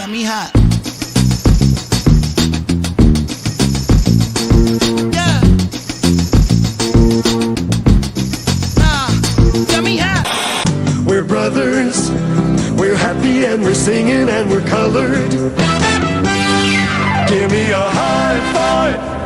Got me hot. Yeah. Got me hot. We're brothers. We're happy and we're singing and we're colored. Give me a high five.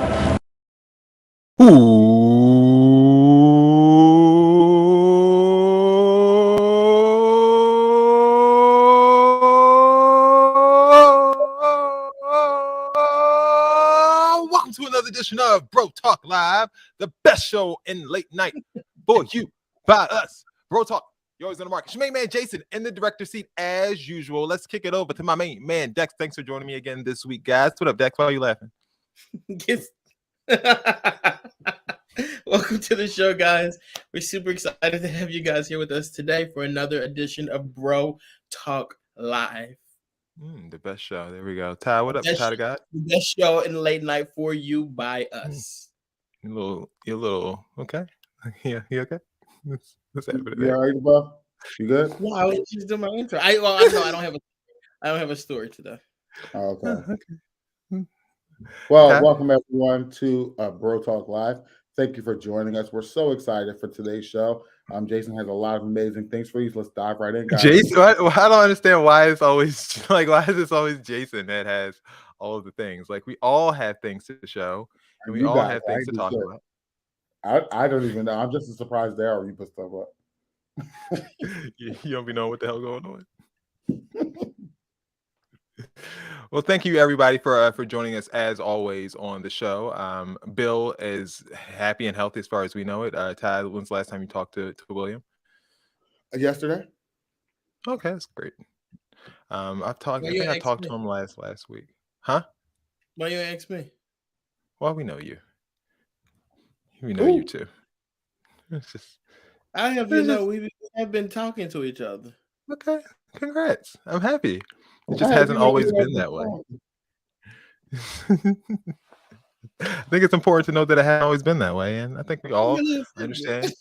Welcome to another edition of Bro Talk Live, the best show in late night for you, by us. Bro Talk, you're always on the market. It's your main man Jason in the director seat as usual. Let's kick it over to my main man Dex. Thanks for joining me again this week, guys. What up, Dex? Why are you laughing? Welcome to the show, guys. We're super excited to have you guys here with us today for another edition of Bro Talk Live. The best show. There we go. Ty, what up, Ty the God? The best show in late night for you by us. You're a little okay. Yeah, you okay? What's happening? You all right, bro? You good? No, I was just doing my intro. I don't have a story today. Oh, okay. Okay. Well, Ty? welcome everyone to Bro Talk Live. Thank you for joining us. We're so excited for today's show. Jason has a lot of amazing things for you. So let's dive right in, guys. Jason, I don't understand why it's always like why is this always Jason that has all of the things? Like we all have things to show, and we You all guys, have I things to do talk too. about. I don't even know. I'm just as surprised they already put stuff up. You don't be knowing what the hell going on. Well, thank you everybody for joining us as always on the show. Bill is happy and healthy as far as we know it. Ty, when's the last time you talked to William? Yesterday? Okay, that's great. I Well, think I talked to him last week. Huh? Why you ask me? Well, we know you. We know you too. It's just I have you know we have been talking to each other. okay. Congrats. I'm happy. It just Hey, hasn't you know, always we been have that way. fun. I think it's important to know that it hasn't always been that way, and I think we all understand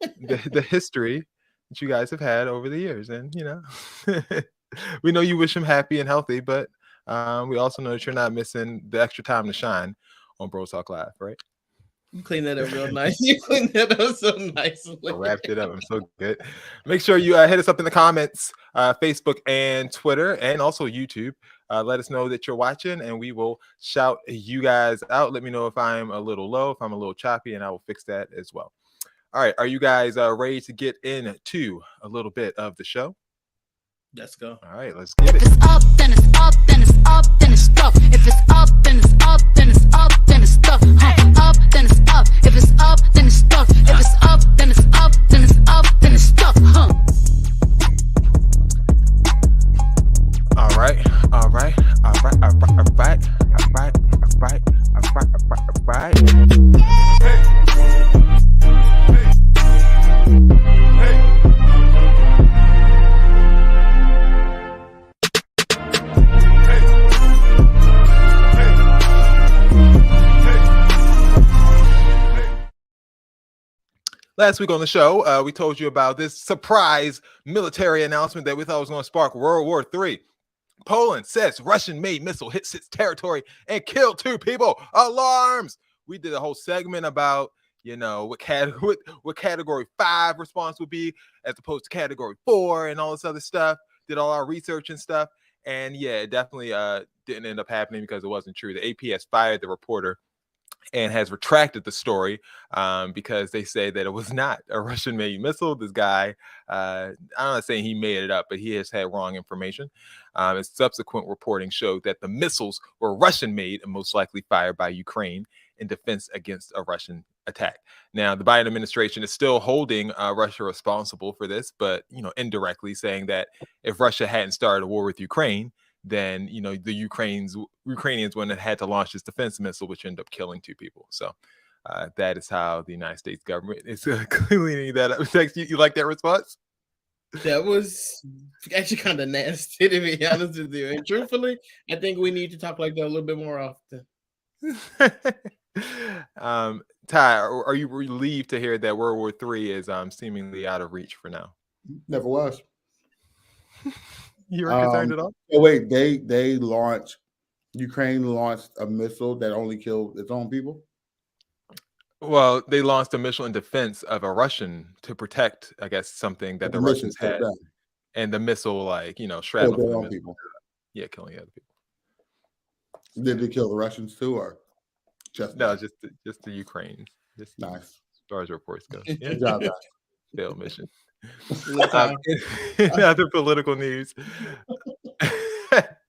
the history that you guys have had over the years. And you know, we know you wish him happy and healthy, but we also know that you're not missing the extra time to shine on Bro Talk Live, right? You clean that up real nice. You clean that up so nicely. I wrapped it up. I'm so good. Make sure you hit us up in the comments, Facebook and Twitter, and also YouTube. Let us know that you're watching, and we will shout you guys out. Let me know if I'm a little low, if I'm a little choppy, and I will fix that as well. All right. Are you guys ready to get into a little bit of the show? Let's go. All right. Let's get If it. it's up, then it's up, then it's up, then it's stuff. If it's up, then it's up, then it's up, then it's stuff. Up, then it's up. If it's up, then it's stuff. If it's up, then it's up, then it's up, then it's stuff. All right. All right. All right. All right. All right. All right. All right. All right. All right. Last week on the show, we told you about this surprise military announcement that we thought was going to spark World War III. Poland says Russian-made missile hits its territory and killed 2 people. Alarms! We did a whole segment about, you know, what category 5 response would be as opposed to category 4 and all this other stuff. Did all our research and stuff. And yeah, it definitely didn't end up happening because it wasn't true. The AP has fired the reporter and has retracted the story because they say that it was not a Russian-made missile. This guy, I'm not saying he made it up, but he has had wrong information. And subsequent reporting showed that the missiles were Russian-made and most likely fired by Ukraine in defense against a Russian attack. Now, the Biden administration is still holding Russia responsible for this, but you know, indirectly saying that if Russia hadn't started a war with Ukraine, then you know the Ukrainians wouldn't have had to launch this defense missile, which ended up killing 2 people. So that is how the United States government is cleaning that up. You like that response? That was actually kind of nasty, to be honest with you. And truthfully, I think we need to talk like that a little bit more often. Ty, are you relieved to hear that World War III is seemingly out of reach for now? Never was. You were concerned at all? Oh wait, Ukraine launched a missile that only killed its own people. Well, they launched a missile in defense of a Russian to protect, I guess, something that the mission Russians killed had, them. and the missile, like, Killed straddled their the own missile. people. Yeah, killing other people. Did they kill the Russians too, or just No, them? just the Ukraine. Just Nice. as far as reports go. Yeah, Good job, guys. failed mission. Look, In other political news,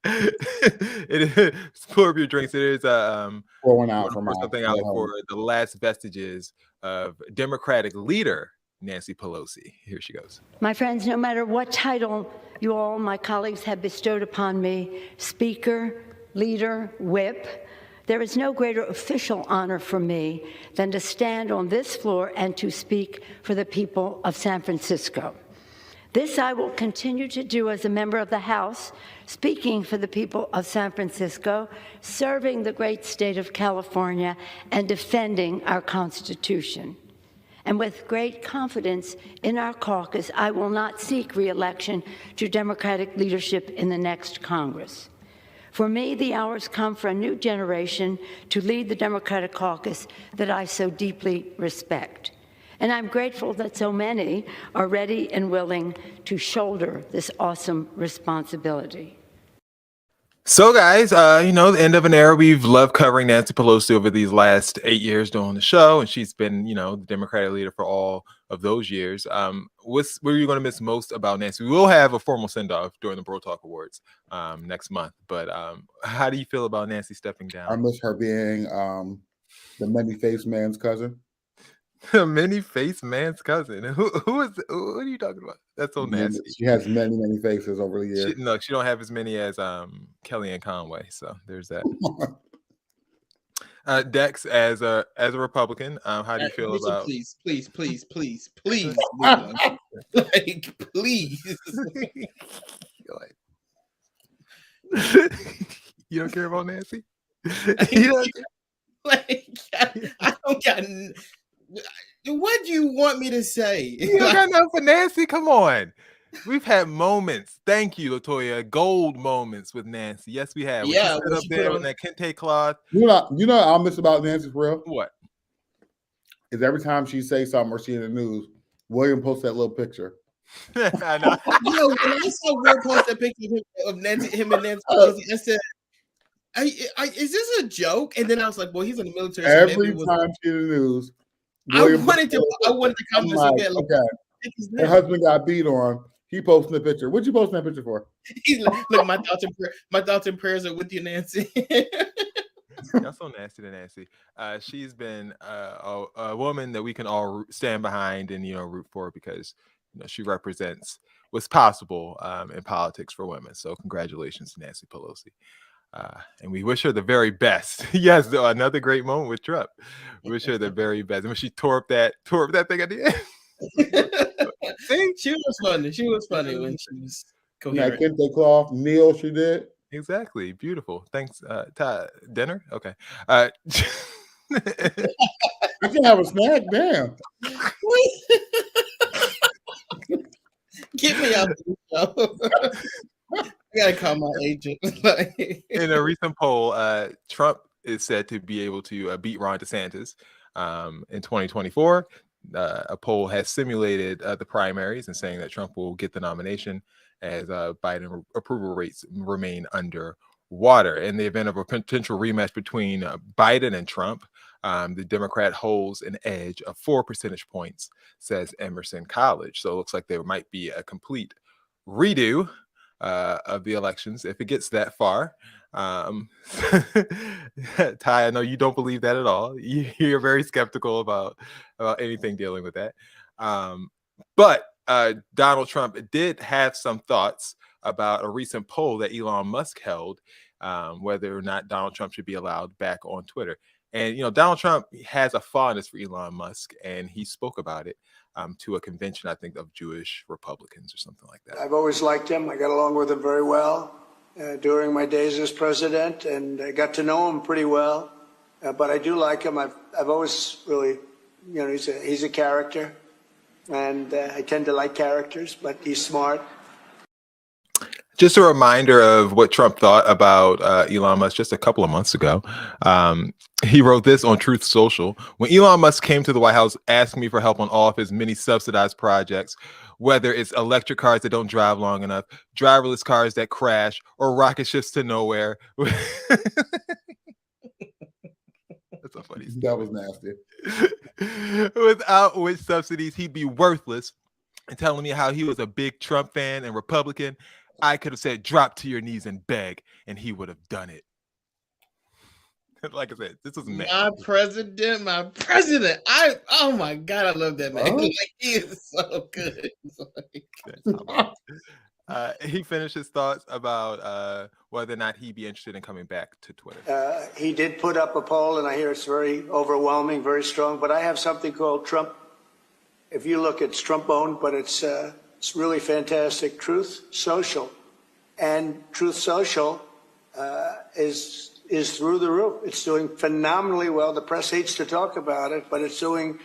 it is pour up your drinks. It is Pour one out for pour my something out for the last vestiges of Democratic leader Nancy Pelosi. Here she goes. My friends, no matter what title you all, my colleagues, have bestowed upon me, Speaker, Leader, Whip, there is no greater official honor for me than to stand on this floor and to speak for the people of San Francisco. This I will continue to do as a member of the House, speaking for the people of San Francisco, serving the great state of California, and defending our Constitution. And with great confidence in our caucus, I will not seek re-election to Democratic leadership in the next Congress. For me, the hour's come for a new generation to lead the Democratic caucus that I so deeply respect. And I'm grateful that so many are ready and willing to shoulder this awesome responsibility. So, guys, the end of an era. We've loved covering Nancy Pelosi over these last 8 years doing the show, and she's been, the Democratic leader for all of those years. What are you going to miss most about Nancy? We will have a formal send-off during the Bro Talk Awards next month, but how do you feel about Nancy stepping down? I miss her being the many-faced man's cousin. The many-faced man's cousin. What are you talking about? That's so nasty. She has many faces over the years. She don't have as many as Kellyanne Conway. So there's that. Dex, as a Republican, how do you feel about? Please. Like, please. You don't care about Nancy? I don't got. What do you want me to say? You don't got nothing for Nancy? Come on. We've had moments. Thank you, Latoya. Gold moments with Nancy. Yes, we have. Yeah, up there on that kente cloth. You know what I'll miss about Nancy for real? What? Is every time she says something or she in the news, William posts that little picture. I know. When I saw Will post that picture of him and Nancy Pelosi, I said, is this a joke? And then I was like, well, he's in the military. So every time she's in the news, I wanted to comment so bad. Like, okay. Her husband got beat on. He posting the picture. What'd you post that picture for? He's like, look, my thoughts and prayers are with you, Nancy. That's so nasty to Nancy. She's been a woman that we can all stand behind and root for because she represents what's possible in politics for women. So congratulations to Nancy Pelosi. And we wish her the very best. Yes, another great moment with Trump. We wish her the very best. I mean, she tore up that thing at the end. See? She was funny. She was funny when she was coherent. Yeah, kente cloth, kneel, she did. Exactly. Beautiful. Thanks, Ty. Dinner? Okay. You can have a snack, damn. Get me out of the show. I gotta call my agent. In a recent poll, Trump is said to be able to beat Ron DeSantis in 2024. A poll has simulated the primaries and saying that Trump will get the nomination as Biden approval rates remain under water. In the event of a potential rematch between Biden and Trump, the Democrat holds an edge of 4 percentage points, says Emerson College. So it looks like there might be a complete redo of the elections if it gets that far. Ty, I know you don't believe that at all. You're very skeptical about anything dealing with that. But Donald Trump did have some thoughts about a recent poll that Elon Musk held, whether or not Donald Trump should be allowed back on Twitter. And, Donald Trump has a fondness for Elon Musk, and he spoke about it to a convention, I think, of Jewish Republicans or something like that. I've always liked him. I got along with him very well during my days as president, and I got to know him pretty well. But I do like him. I've always really, he's a character, and I tend to like characters, but he's smart. Just a reminder of what Trump thought about Elon Musk just a couple of months ago. He wrote this on Truth Social. When Elon Musk came to the White House asking me for help on all of his many subsidized projects, whether it's electric cars that don't drive long enough, driverless cars that crash, or rocket ships to nowhere. That's a funny story. That was nasty. Without which subsidies he'd be worthless, and telling me how he was a big Trump fan and Republican, I could have said, drop to your knees and beg, and he would have done it. Like I said, this was my president. Oh my God, I love that man. Like, he is so good. He finished his thoughts about whether or not he'd be interested in coming back to Twitter. He did put up a poll, and I hear it's very overwhelming, very strong, but I have something called Trump. If you look, it's Trump-owned, but it's really fantastic. Truth Social. And Truth Social is through the roof. It's doing phenomenally well. The press hates to talk about it, but it's doing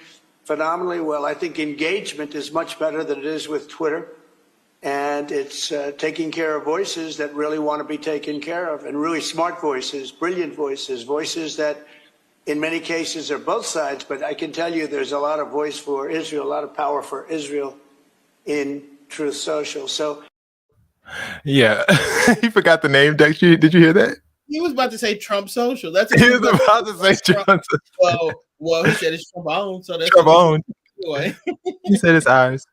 phenomenally well. I think engagement is much better than it is with Twitter. And it's taking care of voices that really want to be taken care of, and really smart voices, brilliant voices, voices that in many cases are both sides, but I can tell you there's a lot of voice for Israel, a lot of power for Israel in Truth Social. So, yeah, he forgot the name. Did you hear that? He was about to say Trump Social. That's he was about to say Trump. Well, he said it's Trump owned, so that's Trump owned. Anyway. He said it's ours.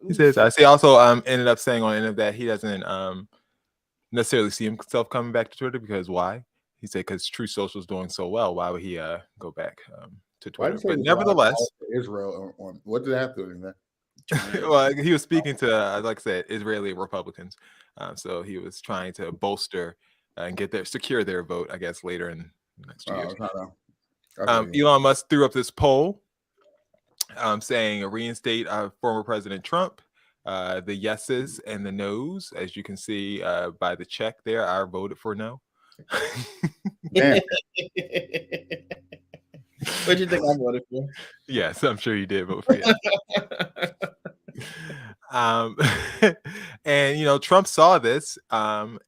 He says ours. He also ended up saying on the end of that he doesn't necessarily see himself coming back to Twitter because why? He said because Truth Social is doing so well, why would he go back to Twitter? But nevertheless, Israel. What did that have to do with that? Well, he was speaking to, like I said, Israeli Republicans. So he was trying to bolster and secure their vote, I guess, later in the next 2 years. Elon Musk threw up this poll saying reinstate former President Trump. The yeses and the nos, as you can see by the check there, I voted for no. What do you think I voted for? Yes, I'm sure you did vote for yes. And Trump saw this and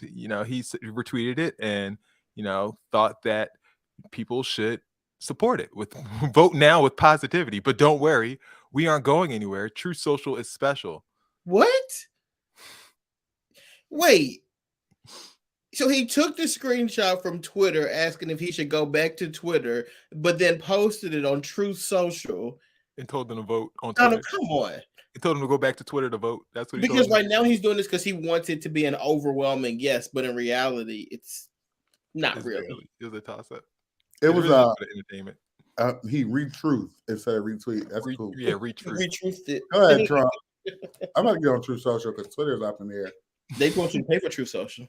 he retweeted it and thought that people should support it with vote now with positivity, but don't worry, we aren't going anywhere. Truth Social is special. What? Wait. So he took the screenshot from Twitter asking if he should go back to Twitter, but then posted it on Truth Social and told them to vote on Twitter. No, come on. He told him to go back to Twitter to vote. That's what he because told right now he's doing this because he wants it to be an overwhelming yes, but in reality, it's not really. It was a toss-up. It was really entertainment. He retruth instead of retweet. That's cool. Yeah, retruth. Retruthed it. Go ahead, Trump. I'm about to get on Truth Social because Twitter's up in the air. They want you to pay for Truth Social.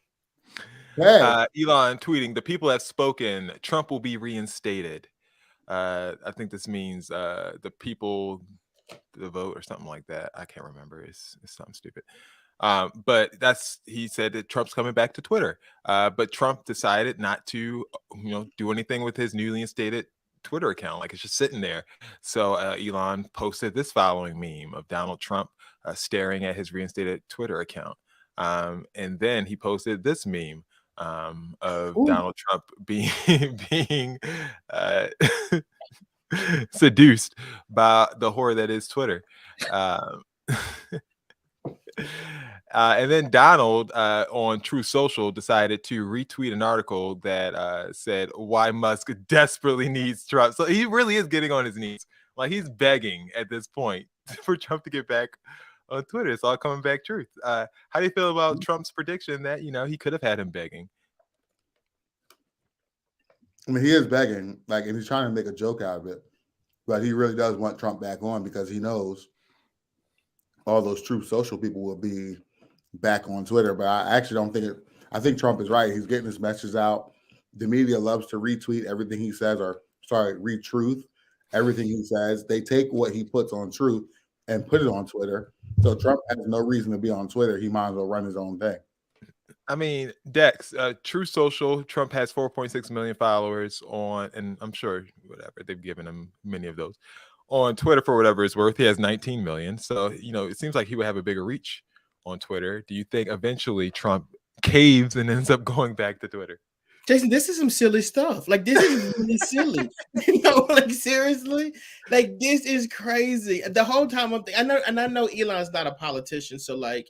Hey. Elon tweeting, the people have spoken. Trump will be reinstated. I think this means the people, the vote or something like that. I can't remember. It's something stupid. But he said that Trump's coming back to Twitter. But Trump decided not to, do anything with his newly instated Twitter account. Like it's just sitting there. So Elon posted this following meme of Donald Trump staring at his reinstated Twitter account. And then he posted this meme of Donald Trump being seduced by the whore that is Twitter. And then Donald on Truth Social decided to retweet an article that said why Musk desperately needs Trump. So he really is getting on his knees. Like he's begging at this point for Trump to get back on Twitter. It's all coming back truth. How do you feel about Trump's prediction that, he could have had him begging? I mean, he is begging, and he's trying to make a joke out of it. But he really does want Trump back on because he knows all those Truth Social people will be back on Twitter. But I actually don't think I think Trump is right. He's getting his message out. The media loves to retweet everything he says, retruth everything he says. They take what he puts on Truth and put it on Twitter. So Trump has no reason to be on Twitter. He might as well run his own thing. I mean, Dex, Truth Social, Trump has 4.6 million followers on, and I'm sure whatever, they've given him many of those. On Twitter, for whatever it's worth, he has 19 million. So, it seems like he would have a bigger reach on Twitter. Do you think eventually Trump caves and ends up going back to Twitter? Jason, this is some silly stuff. Like, this is really silly. Like, seriously, like, this is crazy. The whole time I'm thinking, I know Elon's not a politician, so like,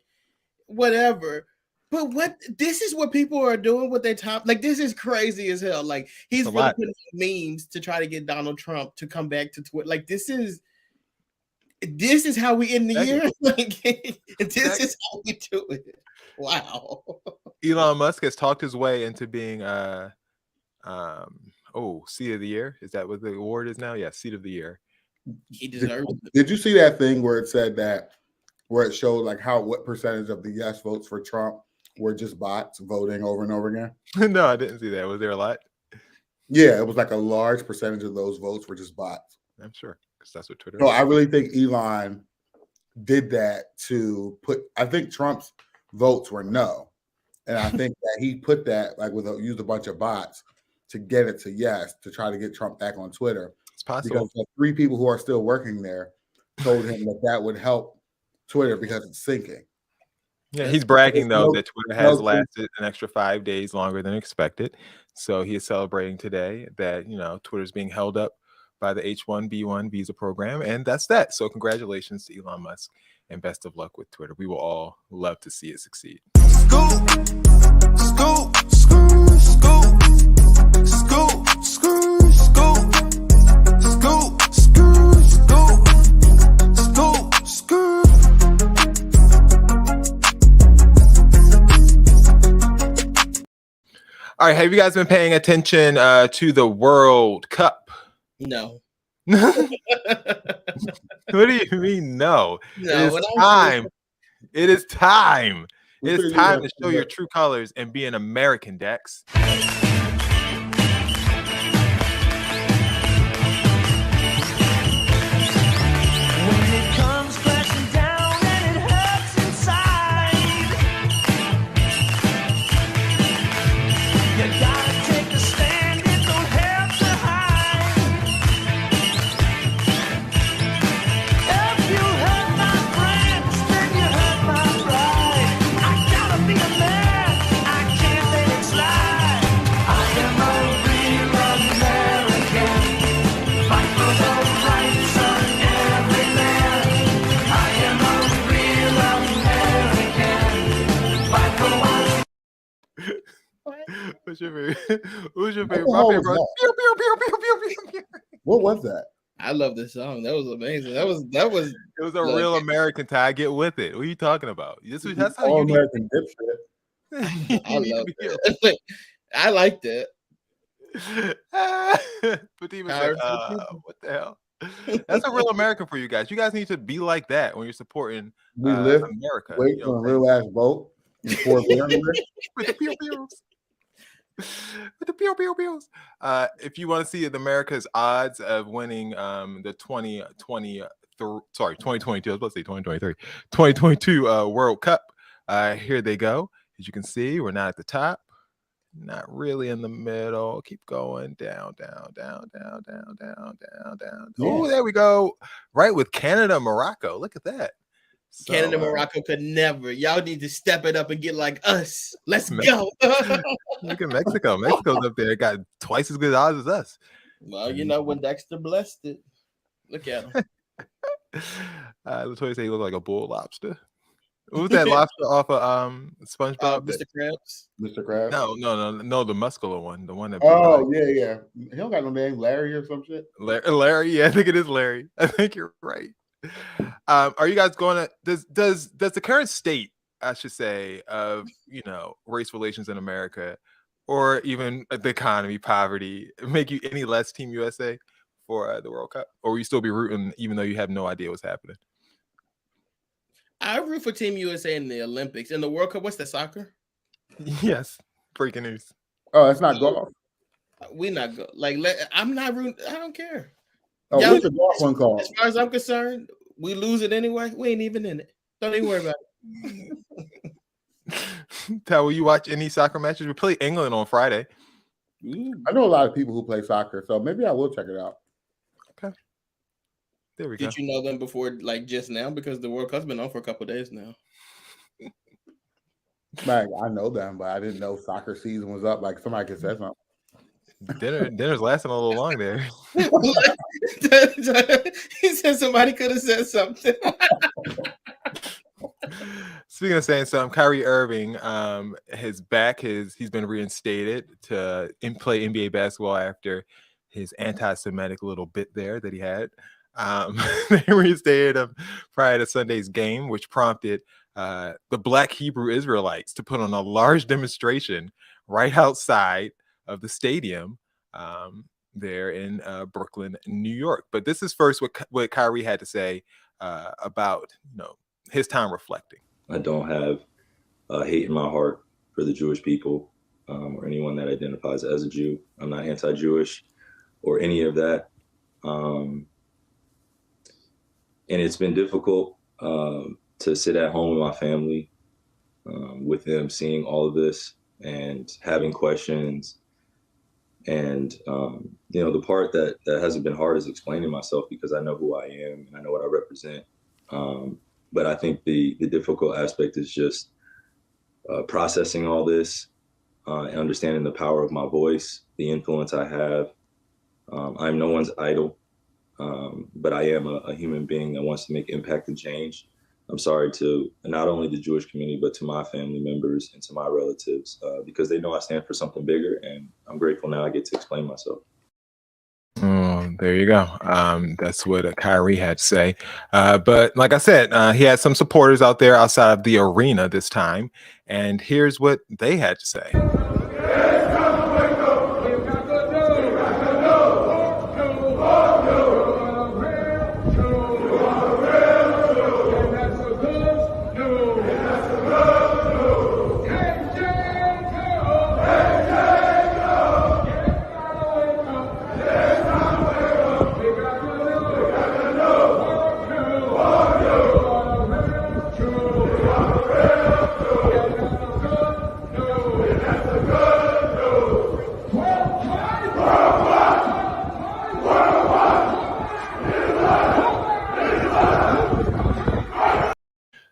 whatever. But this is what people are doing with their time. Like, this is crazy as hell. Like, he's really putting memes to try to get Donald Trump to come back to Twitter. Like, this is how we end the year. Like, this is how we do it. Wow. Elon Musk has talked his way into being Seat of the Year. Is that what the award is now? Yeah, Seat of the Year. He deserves it. Did you see that thing where it said that, where it showed like what percentage of the yes votes for Trump were just bots voting over and over again? No, I didn't see that. Was there a lot? Yeah, it was like a large percentage of those votes were just bots. I'm sure, because that's what Twitter No, is. I really think Elon did that to I think Trump's votes were no. And I think that he put that used a bunch of bots to get it to yes, to try to get Trump back on Twitter. It's possible. Because the 3 people who are still working there told him that would help Twitter because it's sinking. Yeah, he's bragging though that Twitter has lasted an extra 5 days longer than expected. So he is celebrating today that Twitter is being held up by the H-1B1 visa program, and that's that. So congratulations to Elon Musk, and best of luck with Twitter. We will all love to see it succeed. Scoop, scoop, scoop, scoop, scoop, scoop, scoop, scoop, scoop, scoop, scoop, scoop. All right, have you guys been paying attention to the World Cup? No. What do you mean no? No, it is time. It is time. It is time to show your true colors and be an American, Dex. Who's your favorite? Who's your favorite? My favorite. What was that? I love this song. That was amazing. That was. It was a real American tie. Get with it. What are you talking about? That's how you American dipshit. I love it. I liked it. But even said, what the hell? That's a real American for you guys. You guys need to be like that when you're supporting America. Wait for a real ass boat. With the pew pews. With the pew pew pews. If you want to see America's odds of winning the 2022, I was about to say 2023, 2022 World Cup, here they go. As you can see, we're not at the top, not really in the middle. Keep going down. Oh, there we go. Right with Canada, Morocco. Look at that. So, Canada, Morocco could never. Y'all need to step it up and get like us. Let's go. Look at Mexico. Mexico's up there. Got twice as good odds as us. Well, when Dexter blessed it. Look at him. Latoya say he looked like a bull lobster. What was that lobster off of SpongeBob? Mr. Krabs. Mr. Krabs? No, the muscular one. The one that. Yeah. He don't got no name, Larry or some shit. Larry, yeah, I think it is Larry. I think you're right. Are you guys going to does the current state, I should say, of race relations in America, or even the economy, poverty, make you any less Team USA for the World Cup, or will you still be rooting even though you have no idea what's happening? I root for Team USA in the Olympics. In the World Cup, what's the soccer? Yes, breaking news. Oh, it's not golf. We not go. I'm not rooting. I don't care. Oh, what's the golf one called? As far as I'm concerned, we lose it anyway. We ain't even in it. Don't even worry about it. Tal, will you watch any soccer matches? We play England on Friday. I know a lot of people who play soccer, so maybe I will check it out. Okay. There we go. Did you know them before, just now? Because the World Cup's been on for a couple of days now. Like, I know them, but I didn't know soccer season was up. Like, somebody could say something. Dinner's lasting a little long there. He said somebody could have said something. Speaking of saying something, Kyrie Irving, he's been reinstated to play NBA basketball after his anti-Semitic little bit there that he had. They reinstated him prior to Sunday's game, which prompted the Black Hebrew Israelites to put on a large demonstration right outside of the stadium there in Brooklyn, New York. But this is first what Kyrie had to say about his time reflecting. I don't have hate in my heart for the Jewish people or anyone that identifies as a Jew. I'm not anti-Jewish or any of that. And it's been difficult to sit at home with my family, with them seeing all of this and having questions. And, the part that hasn't been hard is explaining myself, because I know who I am and I know what I represent. But I think the difficult aspect is just processing all this, and understanding the power of my voice, the influence I have. I'm no one's idol, but I am a human being that wants to make impact and change. I'm sorry to not only the Jewish community, but to my family members and to my relatives, because they know I stand for something bigger, and I'm grateful now I get to explain myself. There you go. That's what Kyrie had to say. But like I said, he had some supporters out there outside of the arena this time. And here's what they had to say.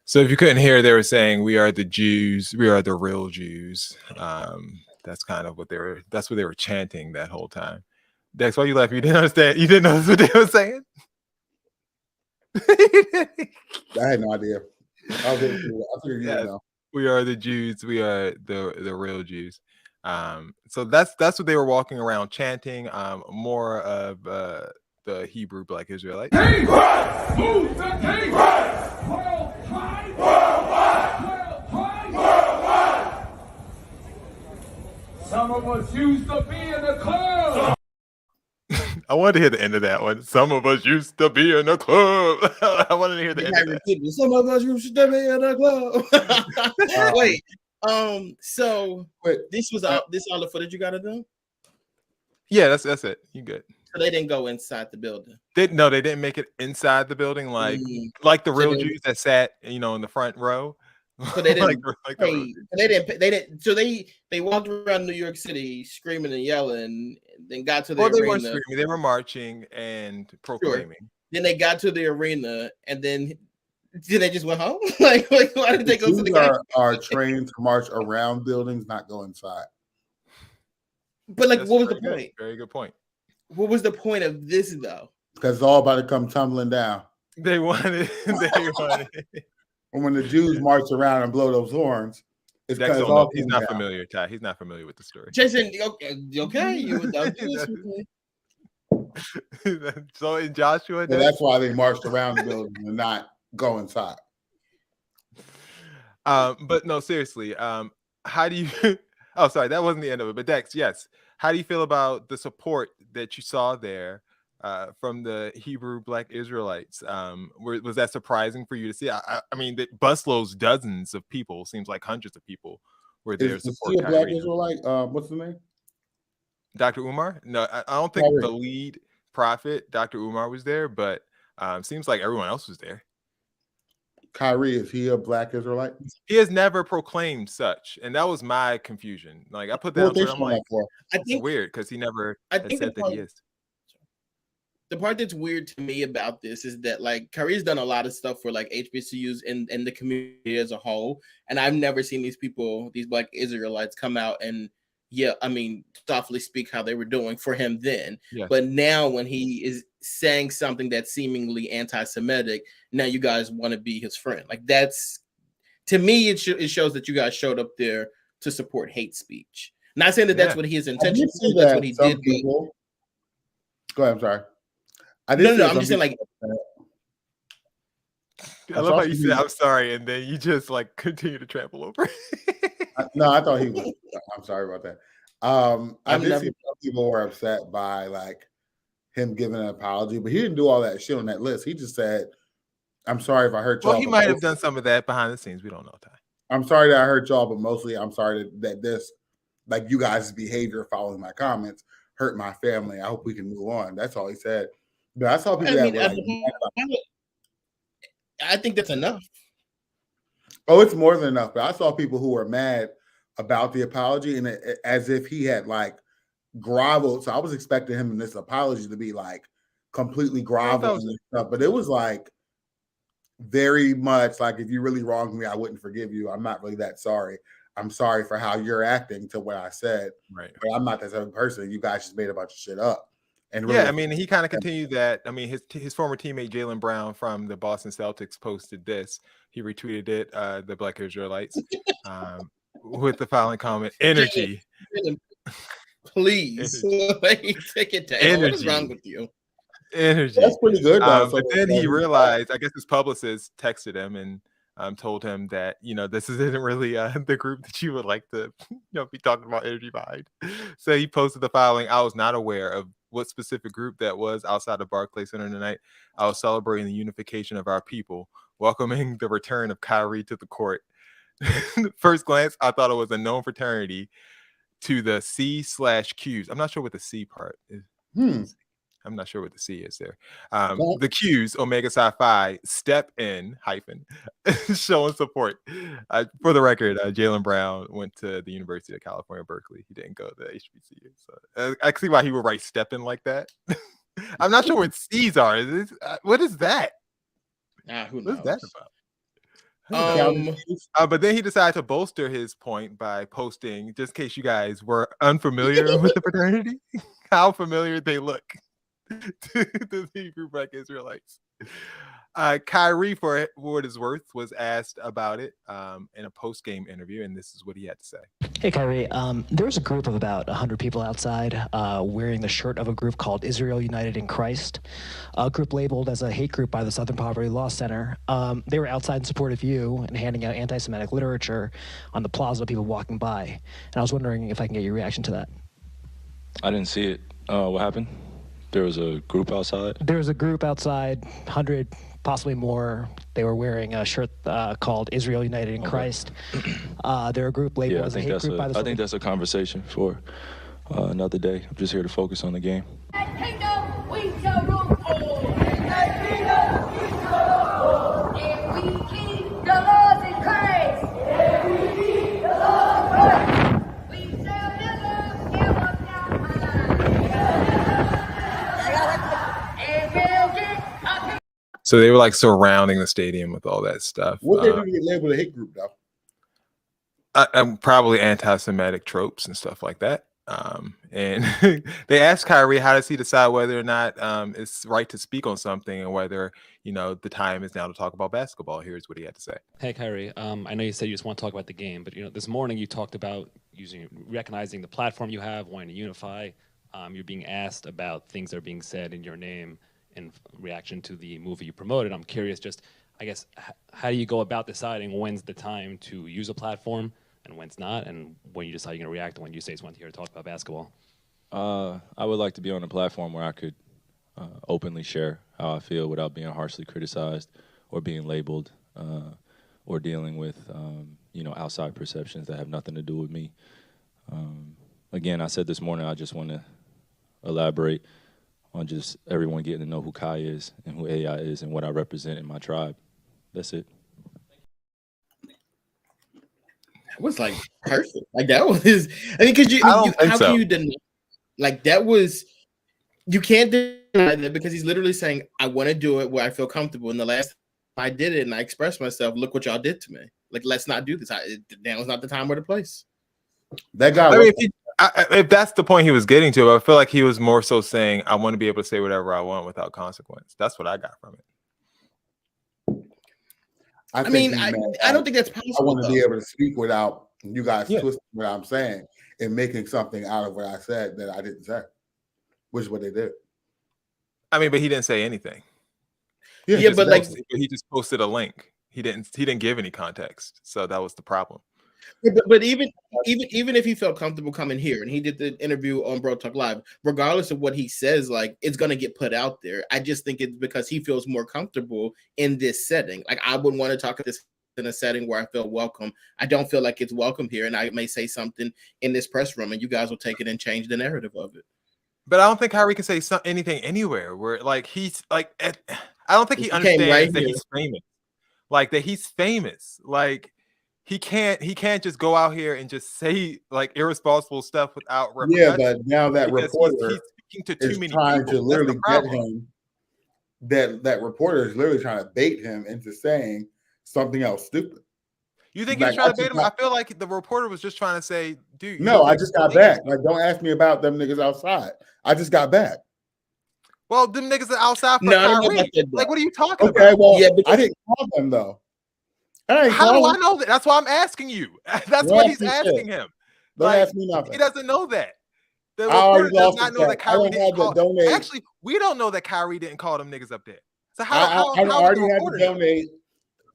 So if you couldn't hear, they were saying, "We are the Jews. We are the real Jews." That's kind of what they were chanting that whole time. Dex, why you laughing? You didn't understand? You didn't know what they were saying? I had no idea. I figured you know. We are the Jews. We are the real Jews. So that's what they were walking around chanting. More of the Hebrew Black Israelites. Some of us used to be in the club. I wanted to hear the end of that one. Some of us used to be in the club. I wanted to hear the end of that. Some of us used to be in the club. Wait. So this was all the footage you got to do? Yeah, that's it. You good? So they didn't go inside the building. They didn't make it inside the building like the real Jews that sat in the front row. So they didn't. They didn't. So they walked around New York City screaming and yelling, then got to the arena. They weren't screaming; they were marching and proclaiming. Sure. Then they got to the arena, and then they just went home. like why did they go to the game? Are trained to march around buildings, not go inside. But what was the point? Very good point. What was the point of this though? Because it's all about to come tumbling down. They wanted. And when the Jews march around and blow those horns, it's because he's not familiar, Ty. He's not familiar with the story. Jason, okay. So in Joshua, that's why they marched around the building and not go inside. But no, seriously. How do you? Oh, sorry, that wasn't the end of it. But Dex, yes. How do you feel about the support that you saw there from the Hebrew Black Israelites? Was that surprising for you to see? I mean, the busloads, dozens of people, seems like hundreds of people were there to support Kyrie. Black Israelite? What's the name? Dr. Umar? No, I don't think the lead prophet, Dr. Umar, was there, but seems like everyone else was there. Kyrie, is he a Black Israelite? He has never proclaimed such, and that was my confusion. Like I put that on Twitter, I'm like, it's weird because he never said that he is. the part that's weird to me about this is that like Kyrie's done a lot of stuff for like HBCUs and the community as a whole, and I've never seen these people, these Black Israelites, come out and softly speak how they were doing for him then. Yes. But now when he is saying something that's seemingly anti-Semitic, now you guys want to be his friend. Like that's, to me, it shows that you guys showed up there to support hate speech. Not saying that that's what his intention was. That's what he did. People... Go ahead. I'm sorry. No. I'm just saying, like, I love how you said "I'm sorry" and then you just like continue to trample over. No, I thought he was. I'm sorry about that. I did see some people were upset by like him giving an apology, but he didn't do all that shit on that list. He just said, "I'm sorry if I hurt y'all." Well, he might have done some of that behind the scenes. We don't know, Ty. I'm sorry that I hurt y'all, but mostly I'm sorry that this, like, you guys' behavior following my comments hurt my family. I hope we can move on. That's all he said. But I saw people that were like, I think that's enough. Oh, it's more than enough. But I saw people who were mad about the apology and as if he had like groveled. So I was expecting him in this apology to be like completely groveling and stuff. But it was like very much like, if you really wronged me, I wouldn't forgive you. I'm not really that sorry. I'm sorry for how you're acting to what I said. Right. But I'm not that type of person. You guys just made a bunch of shit up. And really, I mean, he kind of continued that. I mean, his former teammate Jaylen Brown from the Boston Celtics posted this. He retweeted it, the Black Israelites, with the following comment: "Energy, please, take it down. What is wrong with you?" Energy. That's pretty good, though. But then he realized, I guess his publicist texted him and told him that, this isn't really the group that you would like to, be talking about energy behind. So he posted the following: "I was not aware of what specific group that was outside of Barclays Center tonight. I was celebrating the unification of our people, welcoming the return of Kyrie to the court. First glance, I thought it was a known fraternity to the C/Qs. I'm not sure what the C part is. I'm not sure what the C is there. The Qs, Omega Psi Phi, step in - showing support." For the record, Jaylen Brown went to the University of California, Berkeley. He didn't go to HBCU. So I can see why he would write step in like that. I'm not sure what C's are. What is that? Who knows? What's that about? But then he decided to bolster his point by posting, just in case you guys were unfamiliar with the fraternity, how familiar they look to the Hebrew Black Israelites. Kyrie, for what it's worth, was asked about it in a post-game interview, and this is what he had to say. Hey, Kyrie, there's a group of about 100 people outside wearing the shirt of a group called Israel United in Christ, a group labeled as a hate group by the Southern Poverty Law Center. They were outside in support of you and handing out anti-Semitic literature on the plaza, people walking by. And I was wondering if I can get your reaction to that. I didn't see it. What happened? There was a group outside? There was a group outside, 100, possibly more. They were wearing a shirt called Israel United in Christ. They're a group labeled as a hate group by the... I think that's a conversation for another day. I'm just here to focus on the game. So they were like surrounding the stadium with all that stuff. What they do to get labeled a hate group, though? I'm probably anti-Semitic tropes and stuff like that. And they asked Kyrie, how does he decide whether or not it's right to speak on something and whether, the time is now to talk about basketball. Here's what he had to say. Hey, Kyrie, I know you said you just want to talk about the game, but this morning you talked about recognizing the platform you have, wanting to unify. You're being asked about things that are being said in your name in reaction to the movie you promoted. I'm curious, just, I guess, how do you go about deciding when's the time to use a platform and when's not, and when you decide you're going to react and when you say it's one here to talk about basketball? I would like to be on a platform where I could openly share how I feel without being harshly criticized or being labeled or dealing with, outside perceptions that have nothing to do with me. Again, I said this morning, I just want to elaborate on just everyone getting to know who Kai is and who AI is and what I represent in my tribe. That's it. That was like perfect. Like that was, because how can you deny? Like that was, you can't Because he's literally saying, I want to do it where I feel comfortable. And the last time I did it and I expressed myself, look what y'all did to me. Like, let's not do this. Now is not the time or the place. That guy. I mean, if that's the point he was getting to, I feel like he was more so saying, I want to be able to say whatever I want without consequence. That's what I got from it. I don't think that's possible. I want to be able to speak without you guys twisting what I'm saying and making something out of what I said that I didn't say, which is what they did. I mean, but he didn't say anything. Yeah, but like he just posted a link. He didn't give any context, so that was the problem. But even if he felt comfortable coming here and he did the interview on Bro Talk Live, regardless of what he says, like it's gonna get put out there. I just think it's because he feels more comfortable in this setting. Like I wouldn't want to talk this in a setting where I feel welcome. I don't feel like it's welcome here, and I may say something in this press room, and you guys will take it and change the narrative of it. But I don't think Kyrie can say anything anywhere where like he's like. I don't think he understands that he's famous. Like that he's famous. Like he can't just go out here and just say like irresponsible stuff without repercussions. Yeah, but now that reporter he's speaking to too many trying people. To literally get him. That reporter is literally trying to bait him into saying something else stupid. You think he's trying to bait him? I feel like the reporter was just trying to say, dude. No, I just got back. Like, don't ask me about them niggas outside. I just got back. Well, them niggas are outside for Kyrie. Like, what are you talking about? Okay, well, I didn't call them though. How do I know that? That's why I'm asking you. That's what he's asking him. Don't ask me nothing. He doesn't know that. The reporter does not know that Kyrie didn't call. Actually, we don't know that Kyrie didn't call them niggas up there. So I already had to donate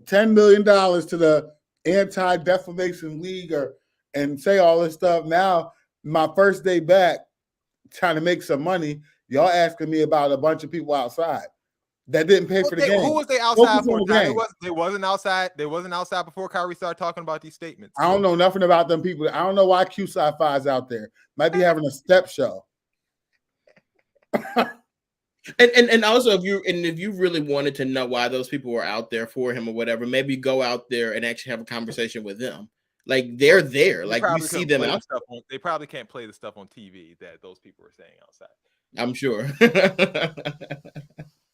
$10 million to the Anti-Defamation League and say all this stuff. Now, my first day back, trying to make some money, y'all asking me about a bunch of people outside that didn't pay for the game. Who was they outside for? They wasn't outside. They wasn't outside before Kyrie started talking about these statements. I don't know nothing about them people. I don't know why Q-Sci-Fi is out there. Might be having a step show. And also if you really wanted to know why those people were out there for him or whatever, maybe go out there and actually have a conversation with them. Like they're there. Like you see them out. They probably can't play the stuff on TV that those people are saying outside. I'm sure.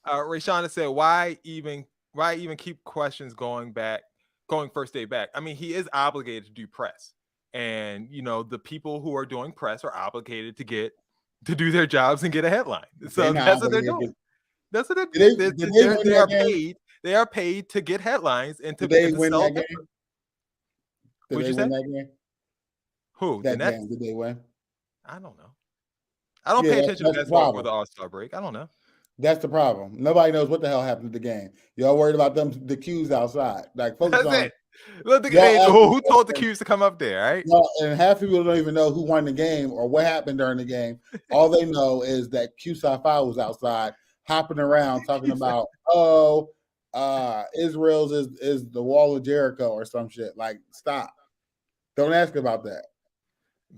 Rayshana said, why even keep questions going first day back? I mean, he is obligated to do press. And the people who are doing press are obligated to do their jobs and get a headline. So that's what they're doing. That's what they are paid. They are paid to get headlines and to win that game. What'd you say? That game? Who? That game? Did they win? I don't know. I don't pay attention to basketball for the All-Star break. I don't know. That's the problem. Nobody knows what the hell happened to the game. Y'all worried about them, the Qs outside. Like, focus on it. Look, who told the Qs to come up there, right? And half people don't even know who won the game or what happened during the game. All they know is that Q-Sci-Fi was outside hopping around talking about, Israel's is the wall of Jericho or some shit. Like, stop. Don't ask about that.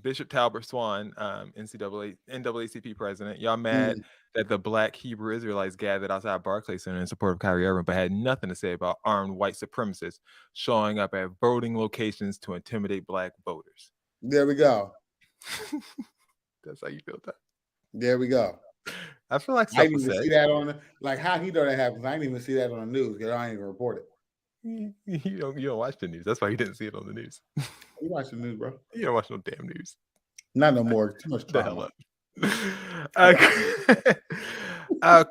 Bishop Talbot Swan, NAACP president, y'all mad that the Black Hebrew Israelites gathered outside Barclays Center in support of Kyrie Irving, but had nothing to say about armed white supremacists showing up at voting locations to intimidate Black voters. There we go. That's how you feel that. There we go. I feel like I didn't even see that like how he know that happens. I didn't even see that on the news because I ain't even report it. You don't watch the news. That's why you didn't see it on the news. You watch the news, bro. You don't watch no damn news. Not no more. Too much drama.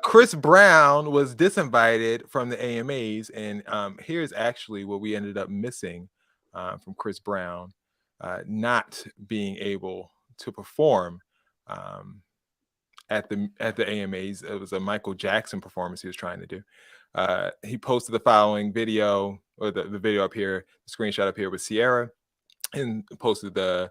Chris Brown was disinvited from the AMAs, and here's actually what we ended up missing from Chris Brown not being able to perform at the AMAs. It was a Michael Jackson performance he was trying to do. He posted the following video, or the video up here, the screenshot up here with Sierra, and posted the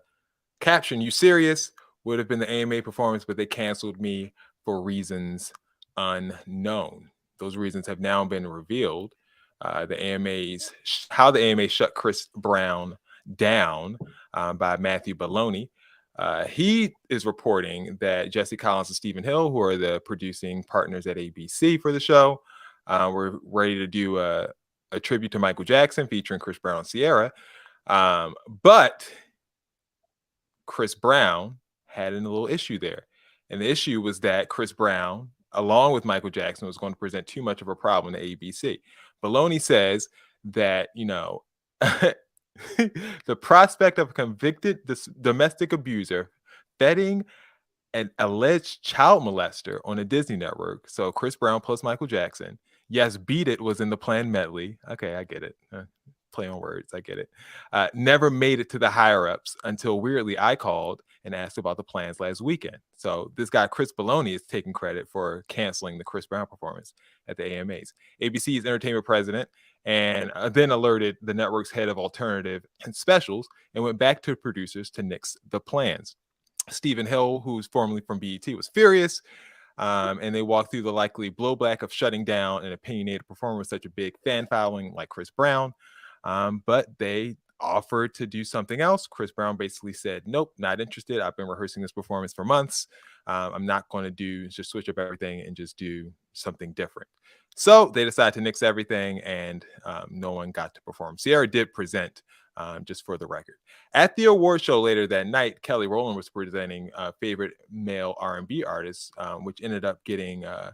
caption, "You serious? Would have been the AMA performance, but they canceled me for reasons unknown." Those reasons have now been revealed. How the AMA shut Chris Brown down by Matthew Baloney. He is reporting that Jesse Collins and Stephen Hill, who are the producing partners at ABC for the show, were ready to do a tribute to Michael Jackson featuring Chris Brown and Sierra. But Chris Brown had a little issue there. And the issue was that Chris Brown along with Michael Jackson, was going to present too much of a problem to ABC. Baloney says that, the prospect of a convicted domestic abuser betting an alleged child molester on a Disney network. So Chris Brown plus Michael Jackson. Yes, Beat It was in the planned medley. Okay, I get it. Play on words, I get it. Never made it to the higher ups until weirdly I called and asked about the plans last weekend. So this guy Chris Baloney is taking credit for canceling the Chris Brown performance at the AMAs. ABC's entertainment president and then alerted the network's head of alternative and specials and went back to the producers to nix the plans. Stephen Hill, who's formerly from BET, was furious, and they walked through the likely blowback of shutting down an opinionated performer with such a big fan following like Chris Brown. But they offered to do something else. Chris Brown basically said, nope, not interested. I've been rehearsing this performance for months. I'm not going to just switch up everything and just do something different. So they decided to nix everything, and no one got to perform. Sierra did present, just for the record. At the award show later that night, Kelly Rowland was presenting favorite male R&B artists, which ended up getting a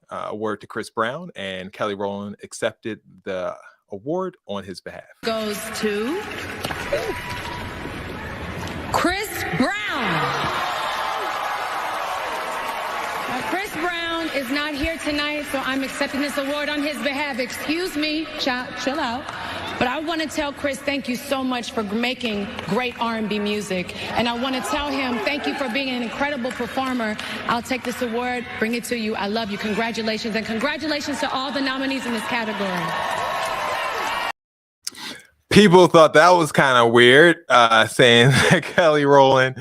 award to Chris Brown, and Kelly Rowland accepted the award on his behalf. Goes to Chris Brown. Chris Brown is not here tonight, so I'm accepting this award on his behalf. Excuse me, chill out. But I want to tell Chris, thank you so much for making great R&B music. And I want to tell him, thank you for being an incredible performer. I'll take this award, bring it to you. I love you. Congratulations. And congratulations to all the nominees in this category. People thought that was kind of weird, saying that Kelly Rowland,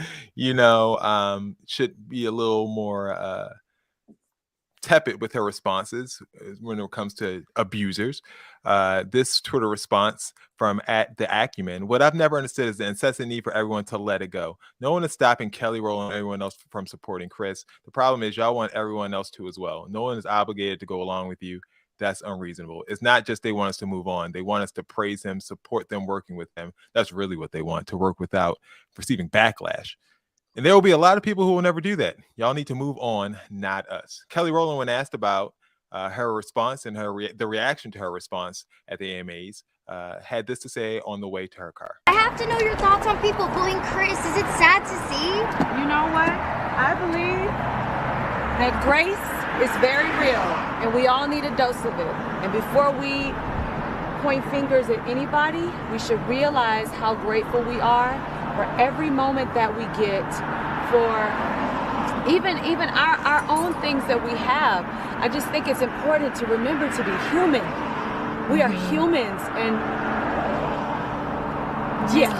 should be a little more tepid with her responses when it comes to abusers. This Twitter response from @TheAcumen: what I've never understood is the incessant need for everyone to let it go. No one is stopping Kelly Rowland and everyone else from supporting Chris. The problem is y'all want everyone else to as well. No one is obligated to go along with you. That's unreasonable. It's not just they want us to move on. They want us to praise him, support them, working with them. That's really what they want, to work without receiving backlash. And there will be a lot of people who will never do that. Y'all need to move on, not us. Kelly Rowland, when asked about her response and the reaction to her response at the AMAs, had this to say on the way to her car. I have to know your thoughts on people bullying Chris. Is it sad to see? You know what? I believe that grace is very real, and we all need a dose of it. And before we point fingers at anybody, we should realize how grateful we are for every moment that we get, for even our own things that we have. I just think it's important to remember to be human. We are humans, and do you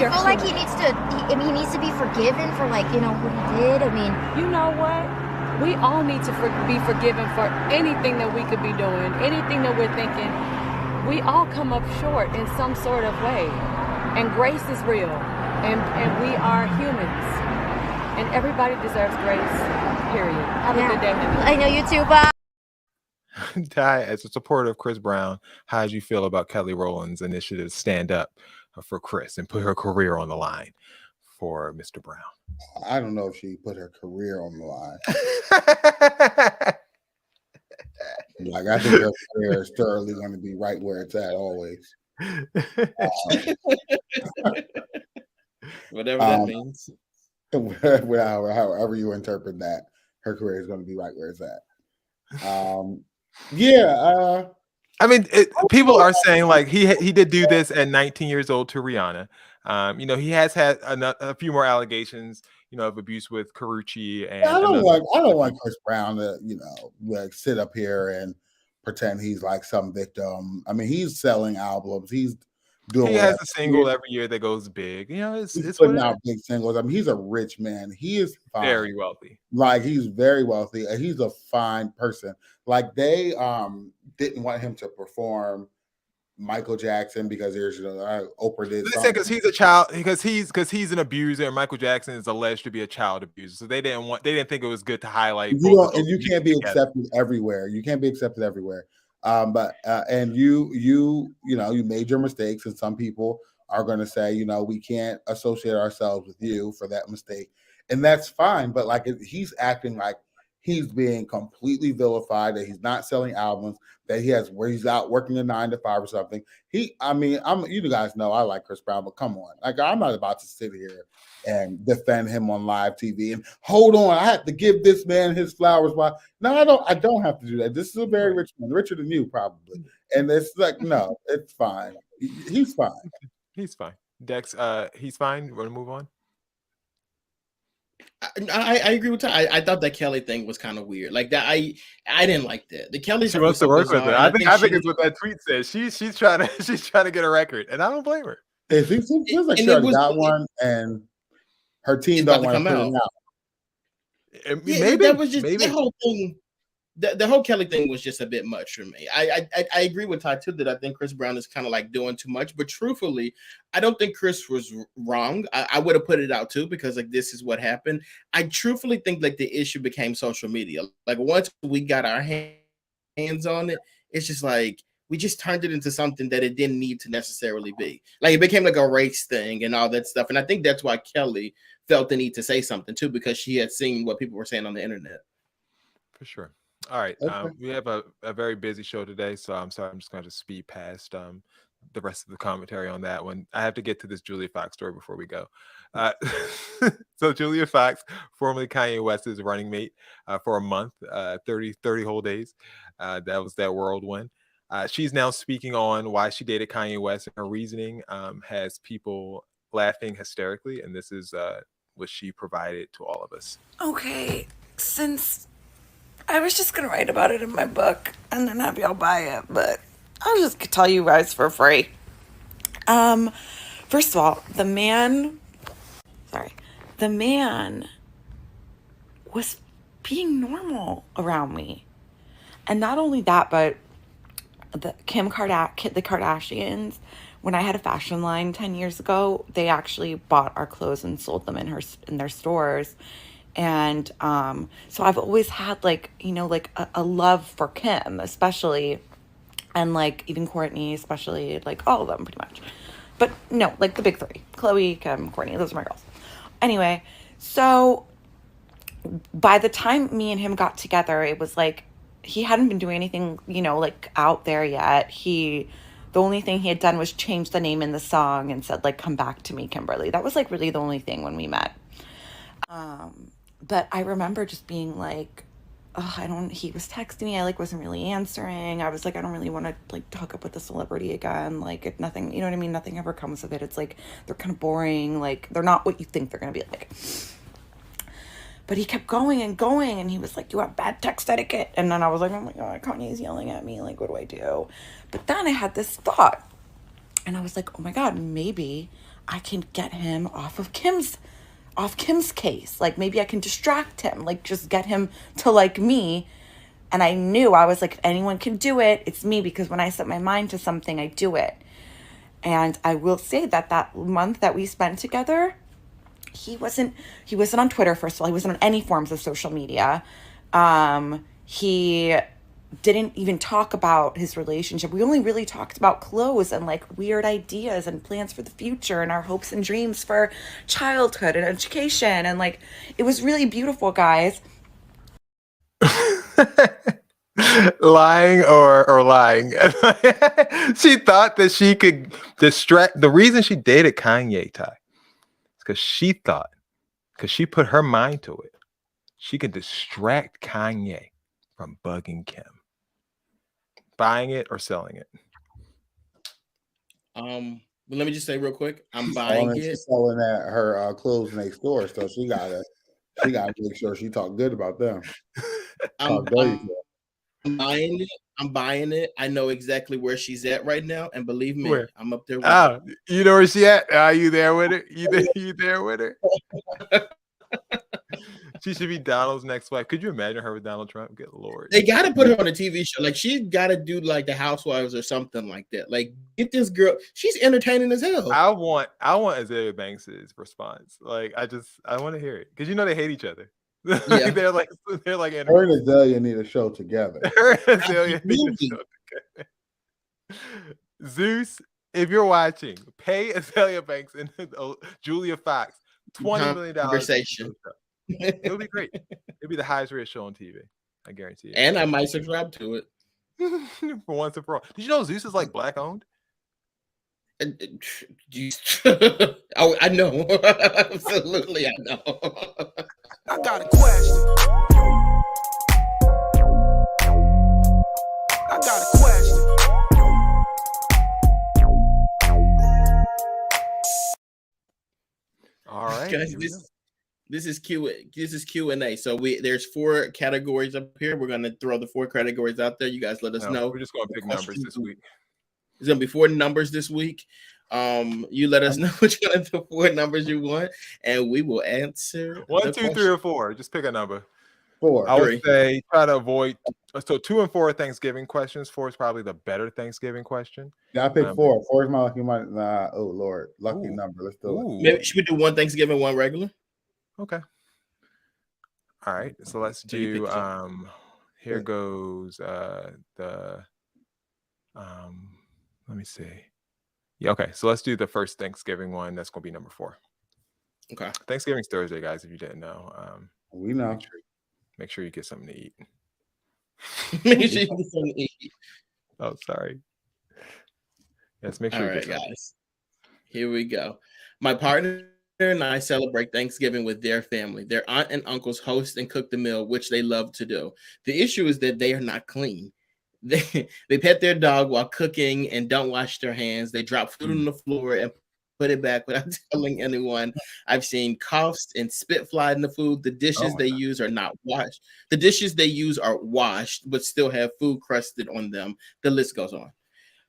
feel like he needs to be forgiven for what he did? I mean, you know what? We all need to be forgiven for anything that we could be doing, anything that we're thinking. We all come up short in some sort of way, and grace is real, and we are humans, and everybody deserves grace, period. Have a good day, honey. I know you too, bye. Ty, as a supporter of Chris Brown, how did you feel about Kelly Rowland's initiative to stand up for Chris and put her career on the line for Mr. Brown? I don't know if she put her career on the line. I think her career is thoroughly going to be right where it's at always. Whatever that means. However you interpret that, her career is going to be right where it's at. People are saying like he did do this at 19 years old to Rihanna. He has had a few more allegations, of abuse with Karuchi. And I don't want Chris Brown to sit up here and pretend he's like some victim. I mean, he's selling albums. He has a single every year that goes big. He's putting out big singles. I mean, he's a rich man. He is fine. Very wealthy. Like, he's very wealthy, and he's a fine person. Like, they didn't want him to perform Michael Jackson because there's Oprah did. They said because he's a child, because he's an abuser, and Michael Jackson is alleged to be a child abuser. So they didn't think it was good to highlight. You can't be accepted everywhere. You can't be accepted everywhere. And you made your mistakes, and some people are going to say, we can't associate ourselves with you for that mistake, and that's fine. But he's acting like he's being completely vilified, that he's not selling albums, that he has where he's out working a 9 to 5 or something. I'm you guys know I like Chris Brown, but come on, like I'm not about to sit here and defend him on live TV and hold on, I have to give this man his flowers. Why? No, I don't have to do that. This is a very rich man, richer than you probably. And it's like, no, it's fine. He's fine. He's fine. Dex, he's fine. You want to move on? I agree with Ty. I thought that Kelly thing was kind of weird. Like that, I didn't like that. The Kelly She wants to work with her. I think it's what that tweet says. She's trying to get a record, and I don't blame her. It feels like she already got one, and her team don't want to put it out. Maybe that was just the whole thing. The whole Kelly thing was just a bit much for me. I agree with Ty too that I think Chris Brown is kind of like doing too much. But truthfully, I don't think Chris was wrong. I would have put it out too because like this is what happened. I truthfully think like the issue became social media. Like once we got our hands on it, it's just like we just turned it into something that it didn't need to necessarily be. Like it became like a race thing and all that stuff. And I think that's why Kelly felt the need to say something too, because she had seen what people were saying on the internet. For sure. All right. Okay. We have a very busy show today, so I'm sorry. I'm just going to speed past the rest of the commentary on that one. I have to get to this Julia Fox story before we go. So Julia Fox, formerly Kanye West's running mate for a month, 30 whole days. That was that whirlwind. She's now speaking on why she dated Kanye West, and her reasoning has people laughing hysterically, and this is what she provided to all of us. Okay, since I was just gonna write about it in my book and then have y'all buy it, but I'll just tell you guys for free. First of all, the man was being normal around me. And not only that, but the Kardashians, when I had a fashion line 10 years ago, they actually bought our clothes and sold them in their stores. And so I've always had like, you know, like a love for Kim, especially, and like even Courtney, especially, like all of them pretty much. But no, like the big three, Khloe, Kim, Courtney, those are my girls. Anyway, so by the time me and him got together, it was like he hadn't been doing anything, you know, like out there yet. The only thing he had done was change the name in the song and said like, "Come back to me, Kimberly." That was like really the only thing when we met. But I remember just being like, oh, he was texting me. I like wasn't really answering. I was like, I don't really want to like hook up with a celebrity again. Like if nothing, you know what I mean? Nothing ever comes of it. It's like, they're kind of boring. Like they're not what you think they're going to be like. But he kept going and going. And he was like, you have bad text etiquette. And then I was like, oh my God, Kanye's yelling at me. Like, what do I do? But then I had this thought. And I was like, oh my God, maybe I can get him off Kim's case. Like maybe I can distract him, like just get him to like me. And I knew, I was like, if anyone can do it, it's me, because when I set my mind to something, I do it. And I will say that month that we spent together, he wasn't on Twitter, first of all. He wasn't on any forms of social media. He didn't even talk about his relationship. We only really talked about clothes and like weird ideas and plans for the future and our hopes and dreams for childhood and education. And like, it was really beautiful, guys. Lying or lying. She thought that she could distract. The reason she dated Kanye, Ty, is because she put her mind to it, she could distract Kanye from bugging Kim. Buying it or selling it? Let me just say real quick, I'm buying it. She's selling at her clothes next door, so she gotta make sure she talk good about them. I'm buying it. I'm buying it. I know exactly where she's at right now, and believe me, I'm up there with her. You know where she at? Are you there with her? You there with her? She should be Donald's next wife. Could you imagine her with Donald Trump? Good Lord. They got to put her on a TV show. Like, she got to do like the Housewives or something like that. Like, get this girl. She's entertaining as hell. I want Azalea Banks' response. Like, I want to hear it. Because you know they hate each other. Yeah. they're like her and Azalea need a show together. Her and Azalea need a show together. Zeus, if you're watching, pay Azalea Banks and Julia Fox $20 million. Conversation. It'll be great. It'll be the highest rated show on TV. I guarantee you. And I might subscribe to it. For once and for all. Did you know Zeus is like black owned? Oh, I know. Absolutely, I know. I got a question. I got a question. All right, guys. This is Q&A. So there's 4 categories up here. We're gonna throw the 4 categories out there. You guys let us know. We're just gonna pick numbers this week. It's gonna be 4 numbers this week. You let us know which one of the 4 numbers you want, and we will answer. 1, 2, 3, or 4. Just pick a number. 4. I would say try to avoid. So 2 and 4 are Thanksgiving questions. 4 is probably the better Thanksgiving question. Yeah, I picked 4. 4 is my lucky number. Oh Lord, lucky number. Let's do it. Maybe should we do 1 Thanksgiving, 1 regular? Okay. All right. So let's do. Here goes the. Let me see. Yeah. Okay. So let's do the first Thanksgiving one. That's gonna be number 4. Okay. Thanksgiving's Thursday, guys. If you didn't know. We know. Make sure you get something to eat. Make sure you get something to eat. Oh, sorry. Yes, make sure you get something. Guys. Here we go. My partner and I celebrate Thanksgiving with their family. Their aunt and uncles host and cook the meal, which they love to do. The issue is that they are not clean. They pet their dog while cooking and don't wash their hands. They drop food on the floor and put it back without telling anyone. I've seen coughs and spit fly in the food. The dishes they use are not washed. The dishes they use are washed, but still have food crusted on them. The list goes on.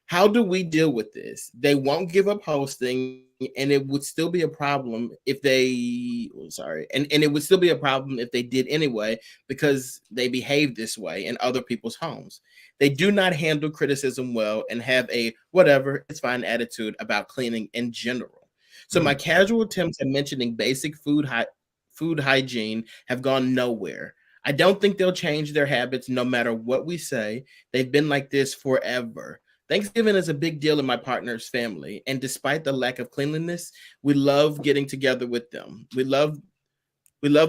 How do we deal with this? They won't give up hosting, and it would still be a problem if they and it would still be a problem if they did anyway, because they behave this way in other people's homes. They do not handle criticism well and have a whatever, it's fine attitude about cleaning in general. So my casual attempts at mentioning basic food hygiene have gone nowhere. I don't think they'll change their habits no matter what we say. They've been like this forever. Thanksgiving is a big deal in my partner's family, and despite the lack of cleanliness, we love getting together with them. We love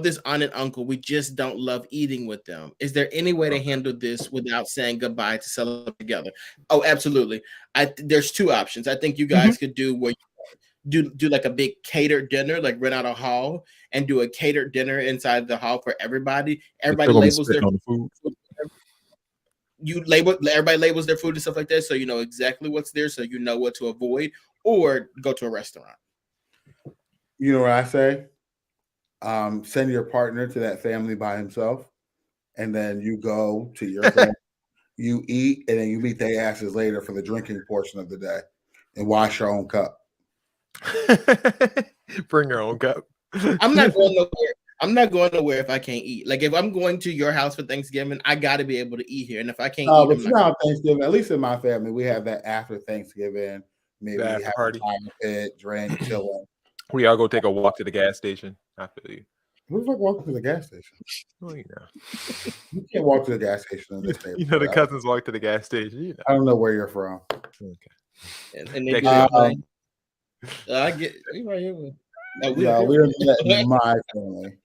this aunt and uncle. We just don't love eating with them. Is there any way to handle this without saying goodbye to celebrate together? Oh, absolutely. There's 2 options. I think you guys could do where you do like a big catered dinner, like rent out a hall and do a catered dinner inside the hall for everybody. Everybody labels their food. Everybody labels their food and stuff like that, so you know exactly what's there, so you know what to avoid, or go to a restaurant. You know what I say? Send your partner to that family by himself, and then you go to your family, you eat, and then you meet their asses later for the drinking portion of the day, and wash your own cup. Bring your own cup. I'm not going nowhere. I'm not going nowhere if I can't eat. Like if I'm going to your house for Thanksgiving, I got to be able to eat here. And if I can't eat, but you know, Thanksgiving, at least in my family, we have that after Thanksgiving. Maybe have a party, pit, drink, chilling. We all go take a walk to the gas station. I feel you. Who the fuck walking to the gas station? Well, you know, you can't walk to the gas station in this neighborhood. You know, the cousins walk to the gas station. You know. I don't know where you're from. Okay. And they I get we right here. We're in my family.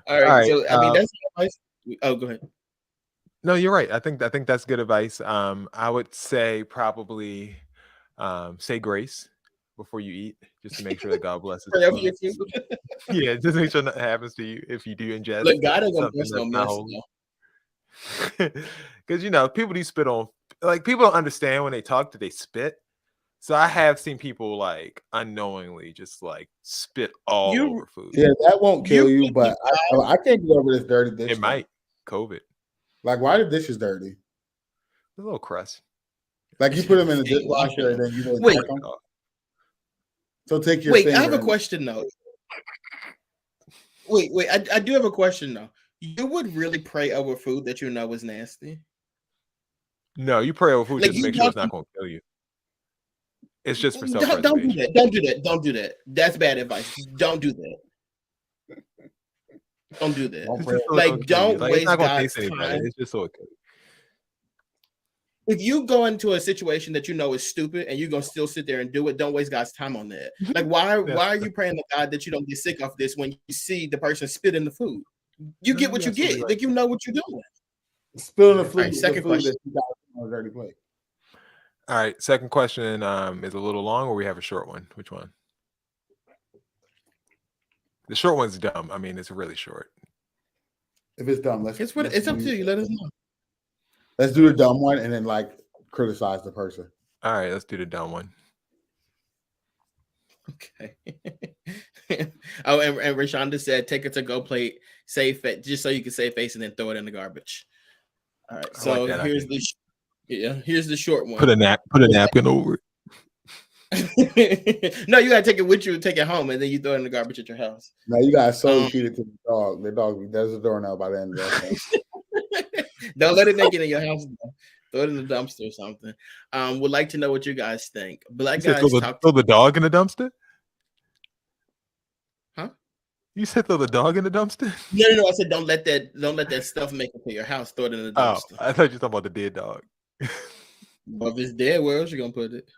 All right. So I mean, that's advice. Oh, go ahead. No, you're right. I think that's good advice. I would say probably say grace before you eat, just to make sure that God blesses you. Yeah, just make sure nothing happens to you if you do ingest. Look, God ain't gonna bless no mess. Because you know, people do spit on, like, people don't understand when they talk that they spit. So I have seen people like unknowingly just like spit all over food. Yeah, that won't kill you, but I can't get over this dirty dish. It might. COVID. Like, why the dish is dirty? A little crust. Like you put them in the dishwasher and then you wait. Them. So take your I have a question though. Wait, I do have a question though. You would really pray over food that you know is nasty? No, you pray over food just to make sure it's not going to kill you. It's just for self-preservation. Don't do that. That's bad advice. Don't do that. Don't do that. Don't waste God's time. It's just so okay. if you go into a situation that you know is stupid and you're gonna still sit there and do it, don't waste God's time on that. Like, why are you praying to God that you don't get sick off this when you see the person spit in the food? You get what you get. Like, you know what you're doing. Spilling the food, Right, second question. that you got on a dirty plate. All right, second question is a little long, or we have a short one. Which one? The short one's dumb. I mean, it's really short. If it's dumb, it's up to you. Let us know. Let's do the dumb one and then like criticize the person. All right, let's do the dumb one. Okay. Oh, and Rashonda said, take a to-go plate, save it, just so you can save face, and then throw it in the garbage. All right. So like here's the short one. Put a napkin over it. No, you gotta take it with you, take it home, and then you throw it in the garbage at your house. No, you gotta feed it to the dog. The dog, there's a doorknob by the end of that. Don't let it make it in your house. Throw it in the dumpster or something. Would like to know what you guys think. Black guys throw the dog in the dumpster? Huh? You said throw the dog in the dumpster? No. I said don't let that stuff make it to your house. Throw it in the dumpster. Oh, I thought you were talking about the dead dog. Well, if it's dead, where else you gonna put it?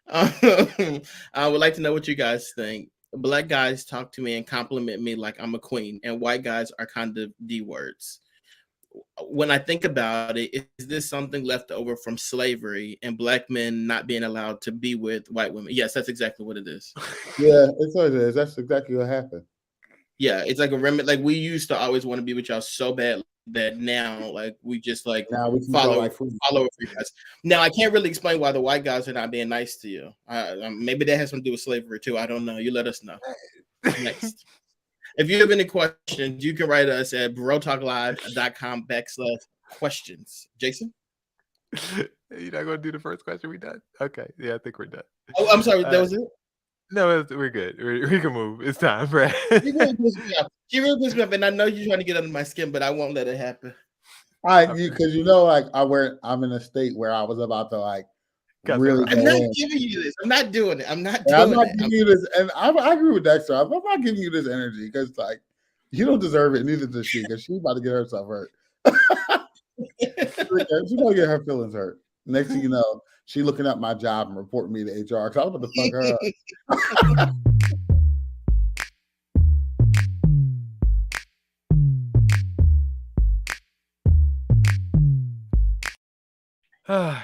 I would like to know what you guys think. Black guys talk to me and compliment me like I'm a queen, and white guys are kind of D words. When I think about it, is this something left over from slavery and black men not being allowed to be with white women? Yes, that's exactly what it is. Yeah, it's what it is. That's exactly what happened. Yeah, it's like a remnant. Like, we used to always want to be with y'all so bad that now, like, we just like now we follow over for you guys. Now, I can't really explain why the white guys are not being nice to you. Maybe that has something to do with slavery too. I don't know. You let us know. Next. If you have any questions, you can write us at brotalklive.com/questions. Jason? You're not going to do the first question? We done? Okay. Yeah, I think we're done. Oh, I'm sorry. That was it? No, we're good. We can move. It's time, Brad. She really pissed me off. And I know you're trying to get under my skin, but I won't let it happen. Because like I'm in a state where I was about to like really. I'm not giving you this. I'm not doing it. I'm not giving you this, and I agree with Dexter. I'm not giving you this energy because like you don't deserve it. Neither does she, because she's about to get herself hurt. She's gonna get her feelings hurt. Next thing you know, she looking up my job and reporting me to HR because I was about to fuck her up.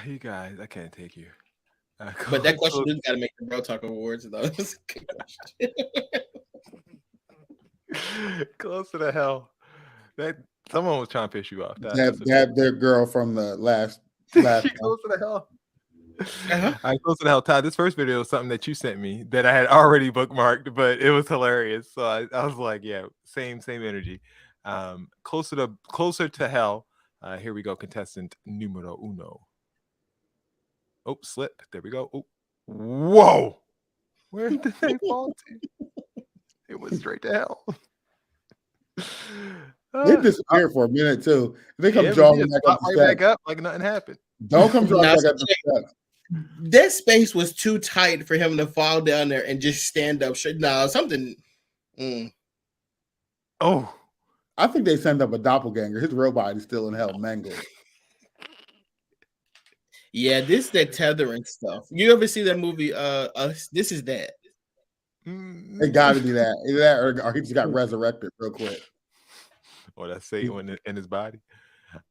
You guys, I can't take you. But that question just got to make the Bro Talk Awards, though. That's a good question. Close to the hell. That someone was trying to piss you off. That their girl from the last. Close to the hell. All right, close to the hell, Todd. This first video was something that you sent me that I had already bookmarked, but it was hilarious. So I was like, yeah, same energy. Closer to hell. Here we go, contestant numero uno. Oh, slip. There we go. Oh, whoa! Where did the thing fall to? It went straight to hell. They disappeared for a minute too. They come jogging back up like nothing happened. Don't come jogging back up the steps. That space was too tight for him to fall down there and just stand up straight. No, something. Oh, I think they sent up a doppelganger. His robot is still in hell, mangled. Yeah, this that tethering stuff. You ever see that movie? This is that. It got to be that. Either that or he just got resurrected real quick. Or that's Satan in his body.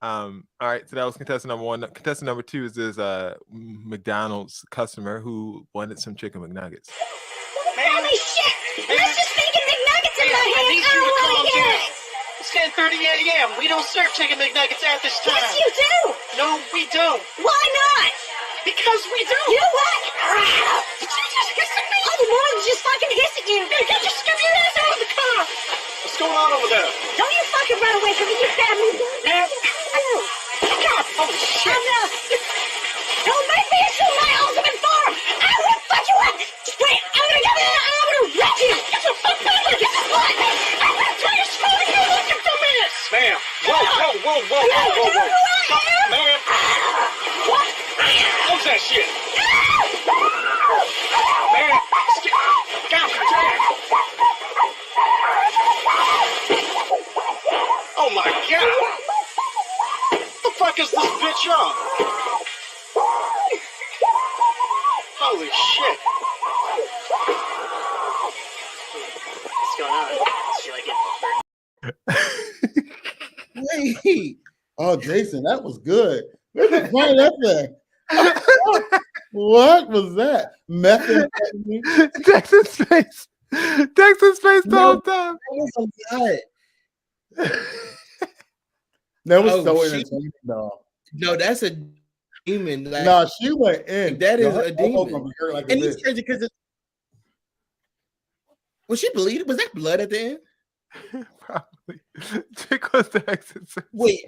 All right, so that was contestant number one. Contestant number two is this McDonald's customer who wanted some chicken McNuggets. Holy shit! Let's just making McNuggets in my hand. I don't want to hear it. It's 10:30 a.m. We don't serve chicken McNuggets at this time. Yes, you do. No, we don't. Why not? Because we do. You know what? Did you just hiss at me? Oh, the woman's just fucking hiss at you. Hey, just get your ass out of the car. What's going on over there? Don't you fucking run away from me, you family. Man. God, holy shit. Don't make me assume my ultimate form. I will fuck you up. Wait, I'm gonna wreck you. Get the fuck back here. Get the fuck back. I'm gonna try to screw you. Look at the mess. Ma'am. Whoa. Ma'am. What? Close that shit. Man. God damn. Oh my God. What the fuck Holy shit. What's going on? Is she like getting Wait. Oh, Jason, that was good. Where's the point of that thing? What was that? Methamphetamine? Texas face. Texas face the whole time. That was a lot. That was Oh, so she- entertaining, though. No, that's a demon. Like, No, she went in. that is Her a elbow demon. gonna be hurt like a And it's bitch. crazy because was she bleeding? Was that blood at the end? Probably. Because Texas. Wait,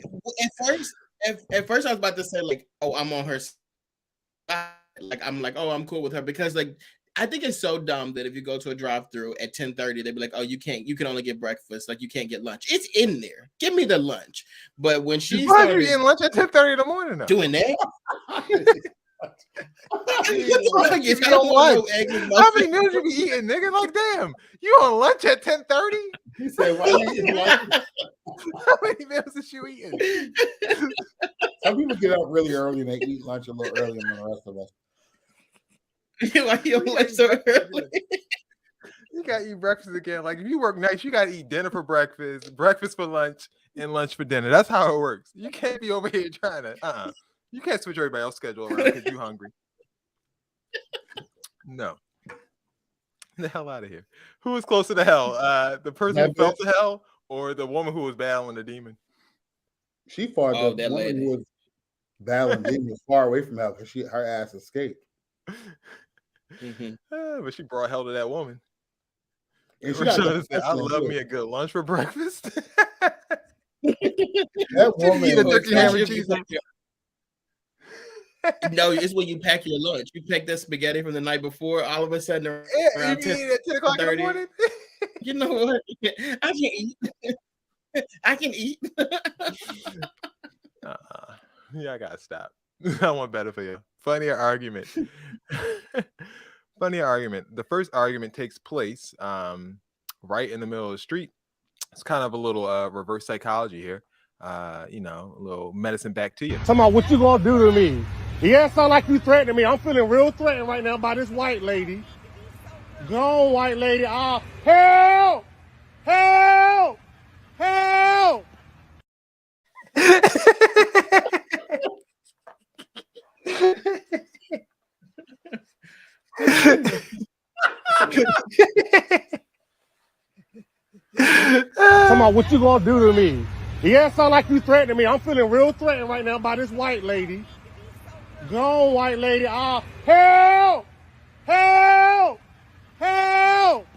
at first I was about to say like, oh, I'm on her side. Like I'm like, oh, I'm cool with her because like I think it's so dumb that if you go to a drive-through at 10:30, they'd be like, oh, you can only get breakfast, like you can't get lunch. It's in there. Give me the lunch. But when she Why are you started eating lunch at 10:30 in the morning though? doing that, You don't lunch. How many meals you be eating, nigga? Like, damn, you on lunch at 10:30? He said, "Why you eating lunch?" How many meals is you eating? Some people get up really early and they eat lunch a little earlier than the rest of us. Why you on lunch so early? You gotta eat breakfast again. Like if you work nights, you gotta eat dinner for breakfast, breakfast for lunch, and lunch for dinner. That's how it works. You can't be over here trying to. You can't switch everybody else's schedule around because you're hungry. No. The hell out of here. Who was closer to hell? The person who fell to hell, or the woman who was battling the demon? She far Oh, the that woman lady. who was battling demons far away from hell because her ass escaped. But she brought hell to that woman. And she got Rashada said, I depression, love too. me a good lunch for breakfast. That woman. Eat a turkey ham and cheese. No, it's when you pack your lunch. You pack that spaghetti from the night before. All of a sudden, around You eat at 10 o'clock in the 10:30. morning? You know what? I can eat. I can eat. Yeah, I gotta stop. I want better for you. Funnier argument. Funnier argument. The first argument takes place right in the middle of the street. It's kind of a little reverse psychology here. A little medicine back to you. Talking about what you gonna do to me. Yeah, it sound like you threatening me. I'm feeling real threatened right now by this white lady. Go on, white lady. Help! Help! Help! Talking about what you gonna do to me. Yeah, it sound like you threatening me. I'm feeling real threatened right now by this white lady. Go on, white lady. Help! Help! Help!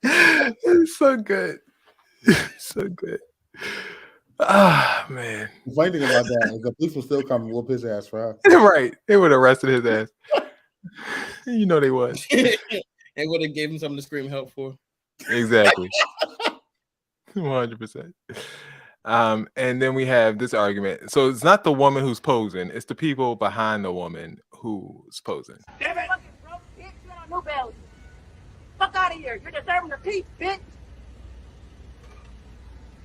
It's so good. So good. Ah, man. The funny thing about that is the police will still come and whoop his ass for her. Right. They would have arrested his ass. You know they would. They would have gave him something to scream help for. Exactly. 100%. And then we have this argument. So it's not the woman who's posing, it's the people behind the woman who's posing. Damn it! Broke bitch, you on New Belly. Fuck out of here. You're deserving of peace, bitch.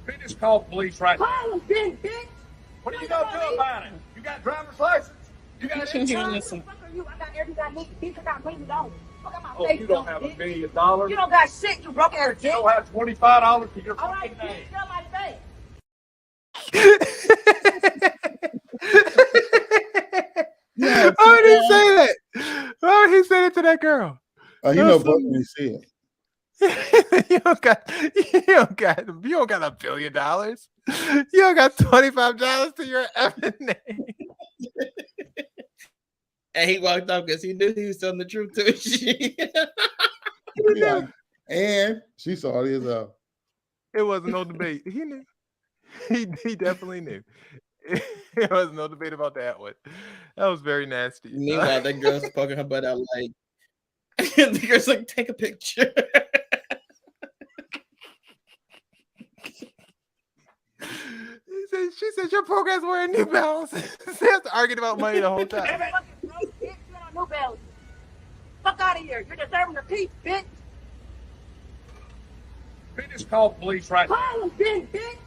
We just called the police right now. Call them, bitch. What are you gonna do about it? You got driver's license? You got insurance? Fuck are you? I got everything I need. Bitch, I got $1 million. Fuck out my Oh, face, you don't dumb have $1 bitch. million. You don't got shit, you broke ass bitch. You don't have $25 for your All right, fucking name. bitch, get on my face. Why would he say that? Why would he say that to that girl? You know, both when you see it. You don't got $1 billion. You don't got $25 to your effing name. And he walked off because he knew he was telling the truth to she. Yeah. And she saw it as well. It wasn't no debate. He knew. He definitely knew. There was no debate about that one. That was very nasty. Meanwhile, that girl's poking her butt out like the girl's like, take a picture. She said your program's wearing New Balance. They have to argue about money the whole time. Damn it! Broke bitch, you on New Belly. Fuck out of here. You're deserving of peace, bitch. We just called the police right now. Call them, bitch.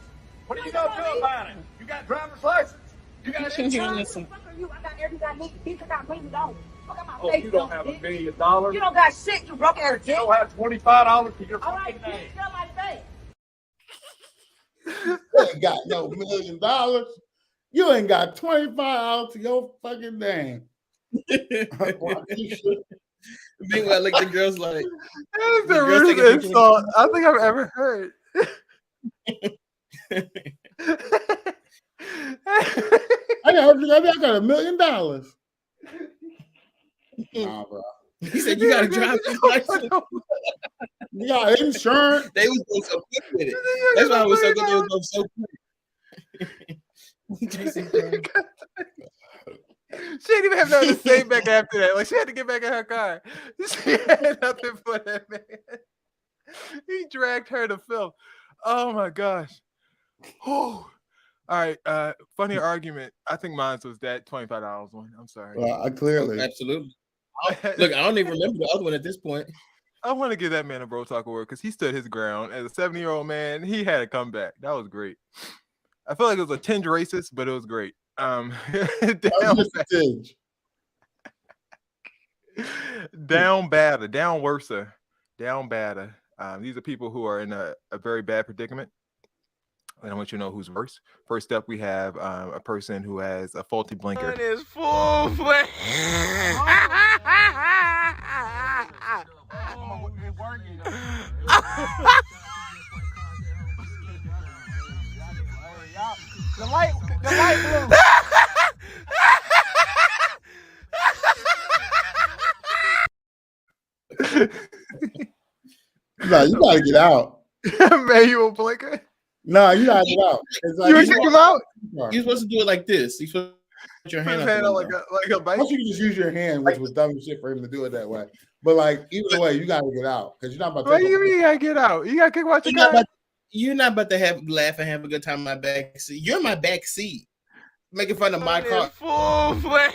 What are you gonna do about it? You got driver's license. You got insurance. Fuck are you? I got everything I need. Bitch, I got $1 million. Fuck out my Oh, face. you don't have $1 million. You don't got shit. You broke ass You bitch. don't have $25 to your All right, fucking bitch, name. get on my face. You ain't got no $1 million. You ain't got $25 to your fucking name. Meanwhile, like the girls like That is the the girls rudest taking pictures. insult I think I've ever heard. I got $1 million. Nah, bro. He said you gotta drive your license. You got insurance. They was going so quick with it. That's why I was so good. They was going so quick. Jason Brown. She didn't even have nothing to say back after that. Like she had to get back in her car. She had nothing for that man. He dragged her to film. Oh my gosh. Whew. All right. Funny argument. I think mine was that $25 one. I'm sorry. I clearly. Absolutely. Look, I don't even remember the other one at this point. I want to give that man a bro talk award because he stood his ground. As a 70-year-old man, he had a comeback. That was great. I feel like it was a tinge racist, but it was great. Down badder, down worser, down badder. These are people who are in a very bad predicament. And I want you to know who's worse. First up, we have a person who has a faulty blinker. It is full fledged. The light blue. No, you gotta get out. Manual blinker. No, you gotta get out. It's like, You would kick him out? You're supposed to do it like this. You're supposed to put your hand up. Like a bike. Once you can just use your hand, which was dumb as shit for him to do it that way. But like either way, you gotta get out because you're not about to. What do you mean you gotta get out? You gotta kick out your car. You're not about to laugh and have a good time in my back seat. You're in my back seat, making fun of my car. Full fledged.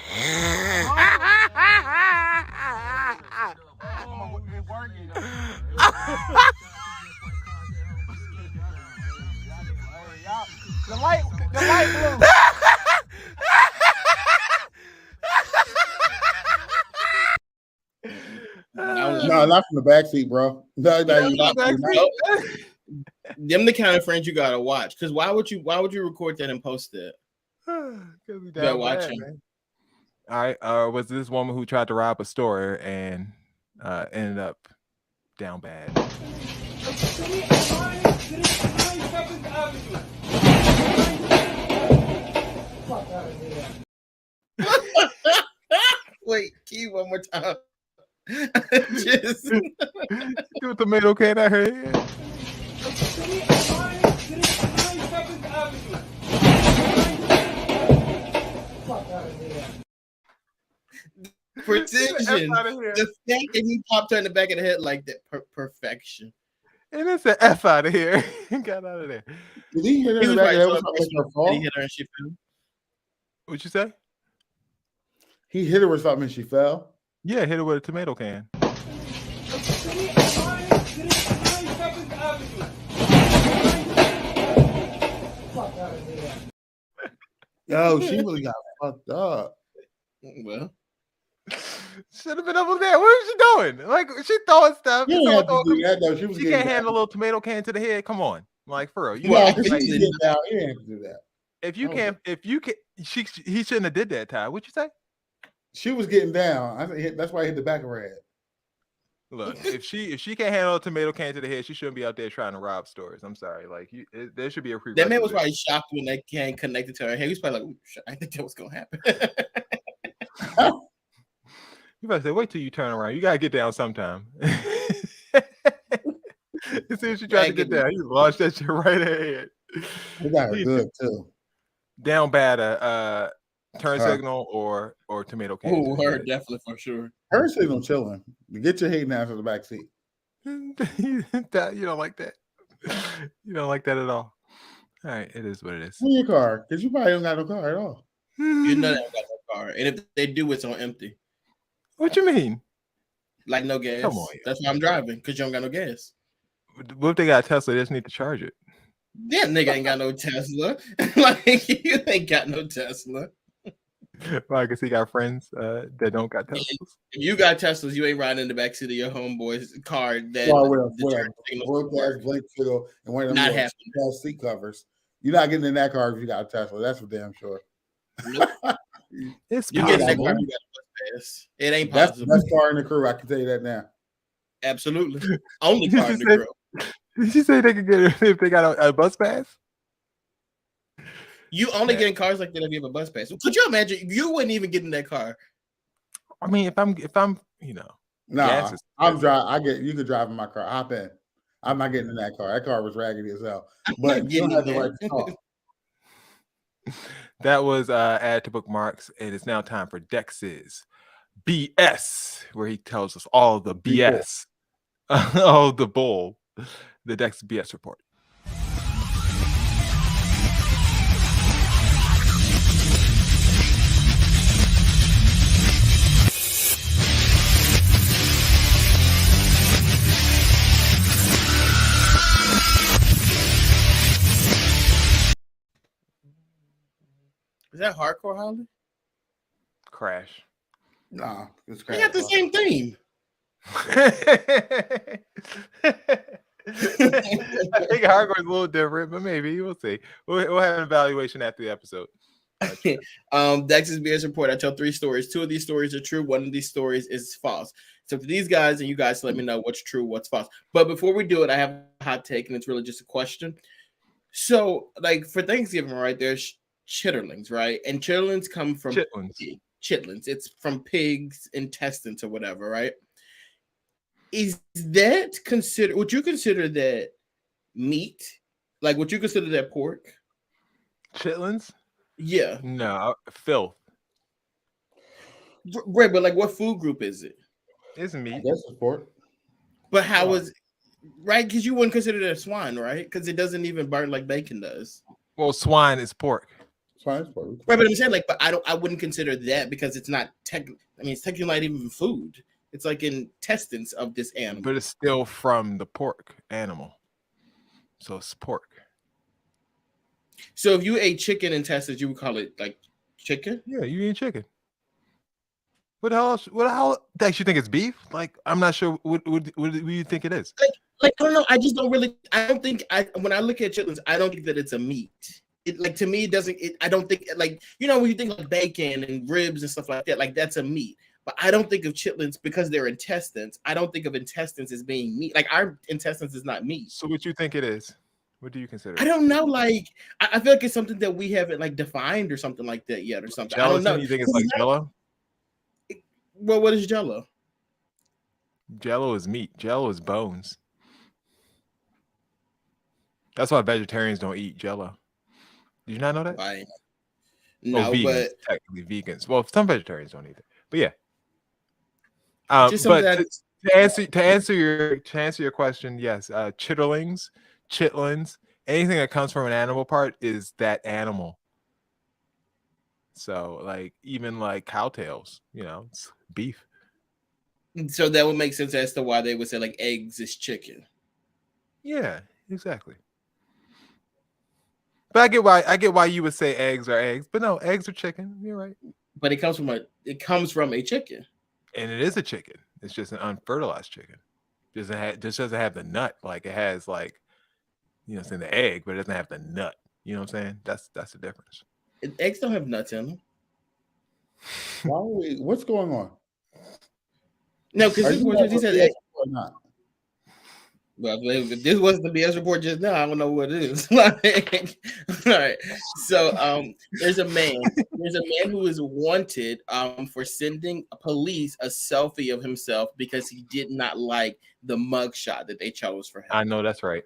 The light blue. No, not from the back seat, bro. No, Them the kind of friends you gotta watch. Because why would you record that and post that? You gotta watch him. All right. Was this woman who tried to rob a store and ended up down bad? Wait, key one more time. Just do a tomato can at her head. Precision. The fact that he popped her in the back of the head like that, perfection. And it's an F out of here. Got out of there. Did he hit her in the back of the head? Did he hit her and she fell? What'd you say? He hit her with something and she fell. Yeah, hit her with a tomato can. Yo, she really got fucked up. Well, should have been over there. What was she doing? Like she throwing stuff. You didn't have to do that though. She can't handle a little tomato can to the head. Come on, like for real. You didn't have to do that. If you can't, he shouldn't have did that, Ty. What'd you say? She was getting down. I think that's why I hit the back of her head. Look, if she can't handle a tomato can to the head, she shouldn't be out there trying to rob stores. I'm sorry. Like there should be a that man was probably shocked when that can connected to her head. He was probably like, I think that was gonna happen. You better say, wait till you turn around. You gotta get down sometime. As soon as you try to get down, you launch that shit right ahead. We got her good too. Down bad turn signal or tomato can. Oh, her definitely for sure. Her signal chilling. Get your hating ass in the back seat. You don't like that. You don't like that at all. All right, it is what it is. In your car, because you probably don't got no car at all. You know they don't got no car, and if they do, it's on empty. What you mean? Like no gas. Come on, that's why I'm driving because you don't got no gas. What if they got a Tesla? They just need to charge it. That nigga ain't got no Tesla. Like, you ain't got no Tesla. Well, I guess he got friends that don't got Teslas. If you got Teslas, you ain't riding in the backseat of your homeboy's car. That Broke-ass Blake fiddle and one of them Not little happening. seat covers. You're not getting in that car if you got a Tesla. That's for damn sure. Nope. It's You get in that possible. car, you got a bus pass. It ain't That's possible. the best car in the crew. I can tell you that now. Absolutely. Only Did car you in the say- crew. Did you say they could get it if they got a bus pass? You only get in cars like that if you have a bus pass. Could you imagine? You wouldn't even get in that car. I mean, if I'm, you know, Nah, gas is I'm driving. You could drive in my car. Hop in. I'm not getting in that car. That car was raggedy as hell. But you don't have the right to talk. That was add to bookmarks, and it's now time for Dex's BS, where he tells us all the BS, all the bull, the Dex BS report. Is that hardcore, Holly? Crash. Nah, it's They got the same theme. I think hardcore is a little different, but maybe we'll see. We'll have an evaluation after the episode. Dex's BS report. I tell 3 stories. 2 of these stories are true. 1 of these stories is false. So for these guys and you guys, let me know what's true, what's false. But before we do it, I have a hot take, and it's really just a question. So, like for Thanksgiving, right? There's chitterlings, right? And chitterlings come from chitlins. It's from pigs' intestines or whatever, right? Is that consider? Would you consider that meat? Like, would you consider that pork? Chitlins? Yeah. No, filth. Right, but like, what food group is it? It's meat. That's pork. But how is right? Because you wouldn't consider that swine, right? Because it doesn't even burn like bacon does. Well, swine is pork. Swine is pork. Right, but I'm saying like, but I wouldn't consider that because it's not it's technically not even food. It's like intestines of this animal. But it's still from the pork animal. So it's pork. So if you ate chicken intestines, you would call it like chicken? Yeah, you eat chicken. What the hell? Dex, you think it's beef? Like, I'm not sure. What do you think it is? Like I don't know. I just don't really. I don't think. When I look at chitlins, I don't think that it's a meat. It like to me it doesn't. I don't think like when you think like bacon and ribs and stuff like that. Like that's a meat. But I don't think of chitlins because they're intestines. I don't think of intestines as being meat. Like our intestines is not meat. So what you think it is? What do you consider? I don't know. Like I feel like it's something that we haven't like defined or something like that yet or something. Gelatin? I don't know. You think it's like Jello? Well, what is Jello? Jello is meat. Jello is bones. That's why vegetarians don't eat Jello. Did you not know that? Right. No, vegans, but technically vegans. Well, some vegetarians don't either. But yeah. Just But something to answer your question, yes, chitterlings, chitlins, anything that comes from an animal part is that animal. So like even like cowtails, it's beef. So that would make sense as to why they would say like eggs is chicken. Yeah, exactly. But I get why you would say eggs are eggs, but no, eggs are chicken. You're right. But it comes from a chicken. And it is a chicken. It's just an unfertilized chicken. Just doesn't have the nut. Like it has like, it's in the egg, but it doesn't have the nut. You know what I'm saying? That's the difference. Eggs don't have nuts in them. What's going on? No, because he said eggs or not. Well, if this wasn't the BS report just now, I don't know what it is. Like, all right. So there's a man who is wanted for sending police a selfie of himself because he did not like the mugshot that they chose for him. I know that's right.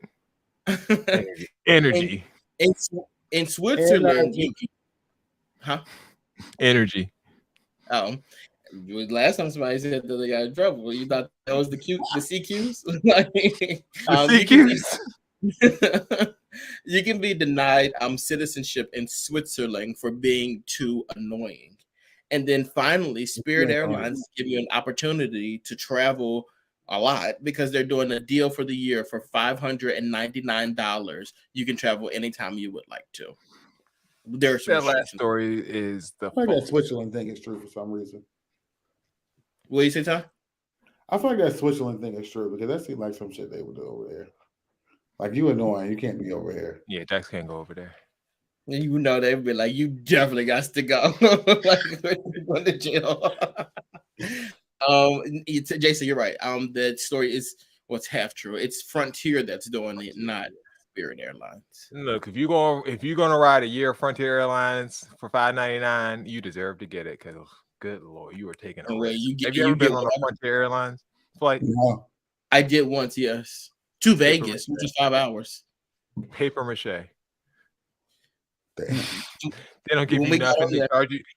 Energy. In Switzerland, energy. Last time somebody said that they got in trouble, you thought that was the CQs? You can be denied citizenship in Switzerland for being too annoying. And then finally, Spirit Airlines give you an opportunity to travel a lot because they're doing a deal for the year for $599. You can travel anytime you would like to. There's that last story is the I feel like that Switzerland thing is true for some reason. What do you say, Ty? I feel like that Switzerland thing is true because that seems like some shit they would do over there. Like, you annoying, you can't be over here. Yeah, Jax can't go over there. You know, they'd be like, you definitely got to go. Like, going to jail. Jason, you're right. The story is what's half true. It's Frontier that's doing it, not Spirit Airlines. Look, if you're gonna ride a year of Frontier Airlines for $5.99, you deserve to get it. Because good lord, you are taking a risk. Have you ever been on a Frontier Airlines flight? No. I did once, yes, to Vegas, which is 5 hours. Paper mache. Damn. They don't give you nothing.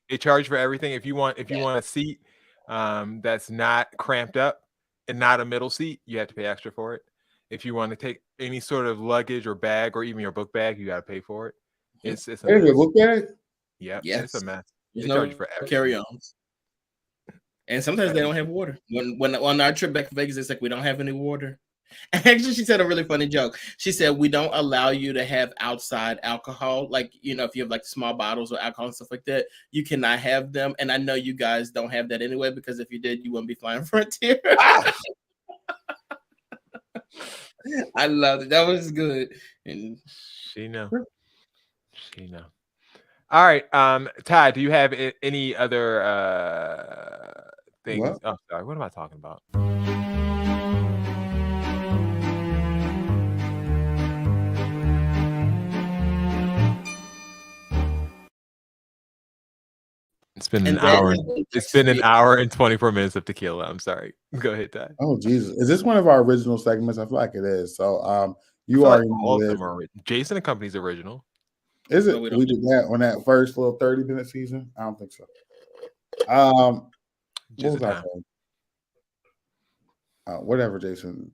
They charge for everything. If you want a seat that's not cramped up and not a middle seat, you have to pay extra for it. If you want to take any sort of luggage or bag or even your book bag, you got to pay for it. It's a There's a book bag? Yeah, Yes. it's a mess. There's They no charge you for everything. carry-ons. And sometimes they don't have water. When on our trip back to Vegas, it's like we don't have any water. And actually, she said a really funny joke. She said, we don't allow you to have outside alcohol. Like, you know, if you have like small bottles of alcohol and stuff like that, you cannot have them. And I know you guys don't have that anyway, because if you did, you wouldn't be flying Frontier. I loved it. That was good. And she know. All right. Ty, do you have any other things? What? Oh, sorry. What am I talking about? It's been an hour. It's been an hour and 24 minutes of tequila. I'm sorry. Go ahead, Ty. Oh Jesus! Is this one of our original segments? I feel like it is. So, you already know all of this. them are Jason and Company's original. Is it? No, we we did that on that first little 30-minute season. I don't think so. What was I saying? Whatever, Jason.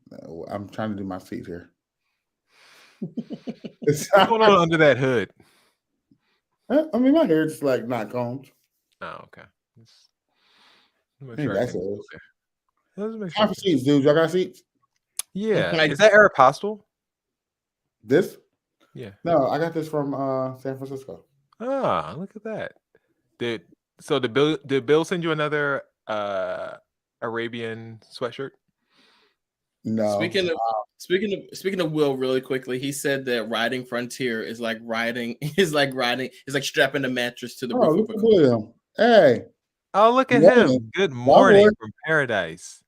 I'm trying to do my feet here. What's going on under that hood? I mean, my hair is like not combed. Oh, okay. That's it. Make Time for seats, dude. Y'all got seats? Yeah. Is that Aeropostale? This? Yeah. No, I got this from San Francisco. Ah, look at that. Did Bill send you another Arabian sweatshirt? No. Speaking of Will, really quickly, he said that riding Frontier is like strapping a mattress to the roof Look of a at car. him. Hey. Oh, look at him. Good morning from paradise.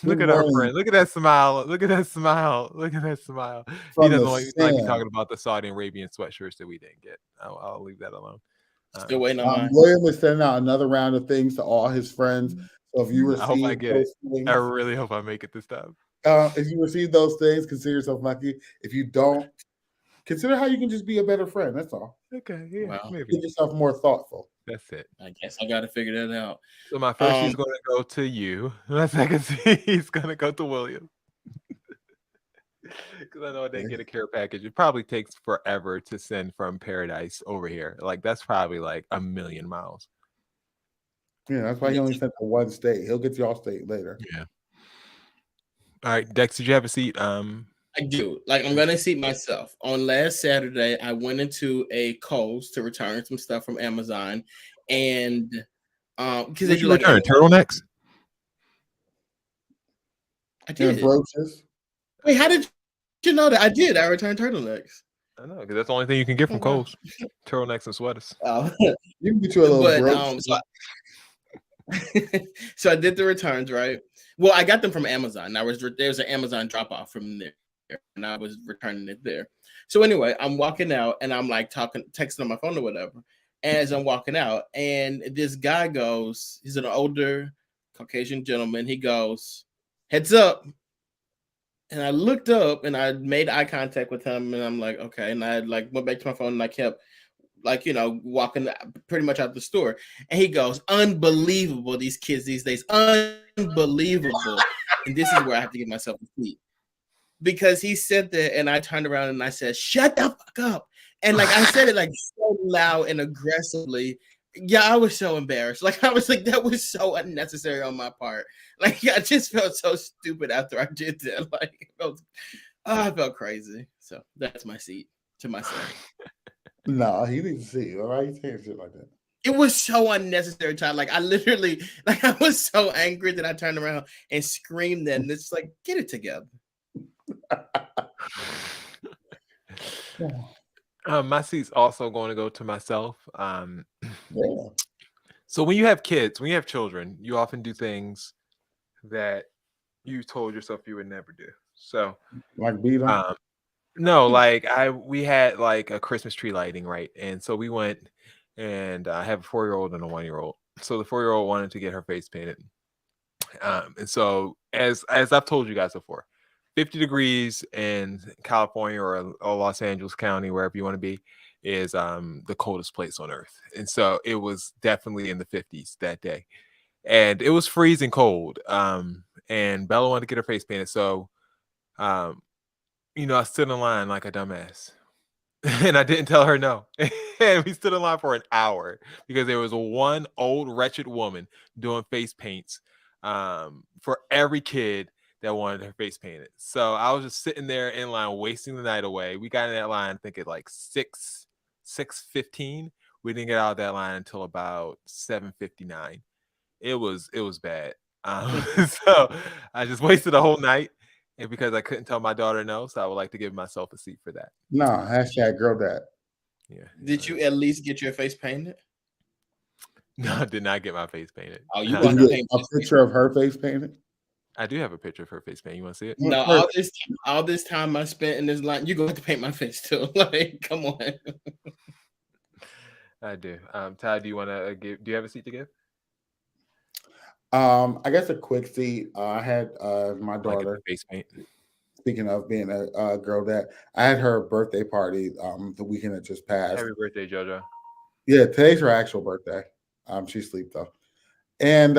Look at our friend. Look at that smile. Look at that smile. Look at that smile. He doesn't like me talking about the Saudi Arabian sweatshirts that we didn't get. I'll leave that alone. Still waiting on mine. William is sending out another round of things to all his friends. So if you receive I hope I get it. things, I really hope I make it this time. If you receive those things, consider yourself lucky. If you don't, consider how you can just be a better friend. That's all. Okay, yeah, Wow. maybe. Get yourself more thoughtful. That's it. I guess I got to figure that out. So my first is going to go to you. My second is going to go to William. Because I know I didn't get a care package. It probably takes forever to send from paradise over here. Like, that's probably like 1,000,000 miles. Yeah, that's why he only sent to one state. He'll get to y'all state later. Yeah. All right, Dex, did you have a seat? I do. Like, I'm gonna seat myself. On last Saturday, I went into a Kohl's to return some stuff from Amazon, and because they do like turtlenecks. I did. Brooches. Wait, how did you know that? I did. I returned turtlenecks. I know, because that's the only thing you can get from Kohl's. Turtlenecks and sweaters. You can get you a little brooch. So I did the returns, right? Well, I got them from Amazon. There was an Amazon drop off from there, and I was returning it there. So anyway, I'm walking out, and I'm like texting on my phone or whatever. As I'm walking out, and this guy goes, he's an older Caucasian gentleman. He goes, "Heads up." And I looked up, and I made eye contact with him, and I'm like, okay. And I like went back to my phone, and I kept walking pretty much out the store. And he goes, "Unbelievable, these kids these days, unbelievable." And this is where I have to give myself a seat, because he said that, and I turned around and I said, "Shut the fuck up." And like I said it like so loud and aggressively Yeah, I was so embarrassed. Like I was like, that was so unnecessary on my part. Like I just felt so stupid after I did that. Like I felt crazy. So that's my seat to myself. No, he needs to see. All right, you saying shit like that. It was so unnecessary, Todd. Like I literally, like I was so angry that I turned around and screamed. Then it's like, get it together. My seat's also going to go to myself. Yeah. So when you have kids, when you have children, you often do things that you told yourself you would never do. So Like beat him. no, like we had like a Christmas tree lighting, right? And so we went, and I have a 4-year-old and a 1-year-old. So the 4-year-old wanted to get her face painted. And so as I've told you guys before, 50 degrees in California or Los Angeles County, wherever you want to be, is the coldest place on earth. And so it was definitely in the 50s that day. And it was freezing cold. And Bella wanted to get her face painted. So I stood in line like a dumbass. And I didn't tell her no. And we stood in line for an hour because there was one old wretched woman doing face paints for every kid that wanted her face painted. So I was just sitting there in line wasting the night away. We got in that line, I think at like 6:15. We didn't get out of that line until about 7:59. It was bad. So I just wasted a whole night. And because I couldn't tell my daughter no, so I would like to give myself a seat for that. No, hashtag girl dad. Yeah. Did you at least get your face painted? No, I did not get my face painted. Oh, you Did want you to get paint a picture of her face painted? I do have a picture of her face paint. You want to see it? No, all this time I spent in this line, you're going to paint my face too. Like, come on. I do. Ty, do you want to give? Do you have a seat to give? I guess a quick seat. I had my daughter. Like face paint. Speaking of being a girl dad, I had her birthday party the weekend that just passed. Happy birthday, JoJo. Yeah, today's her actual birthday. She's asleep though. And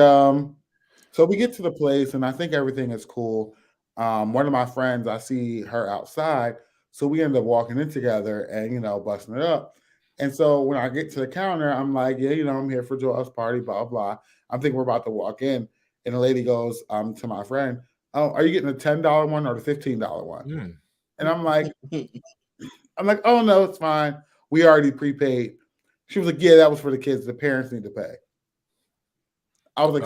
so we get to the place and I think everything is cool. One of my friends, I see her outside. So we end up walking in together and, busting it up. And so when I get to the counter, I'm like, yeah, I'm here for Joel's party, blah, blah. I'm thinking we're about to walk in. And the lady goes to my friend, oh, are you getting the $10 one or the $15 one? And I'm like, oh, no, it's fine. We already prepaid. She was like, yeah, that was for the kids. The parents need to pay. I was like,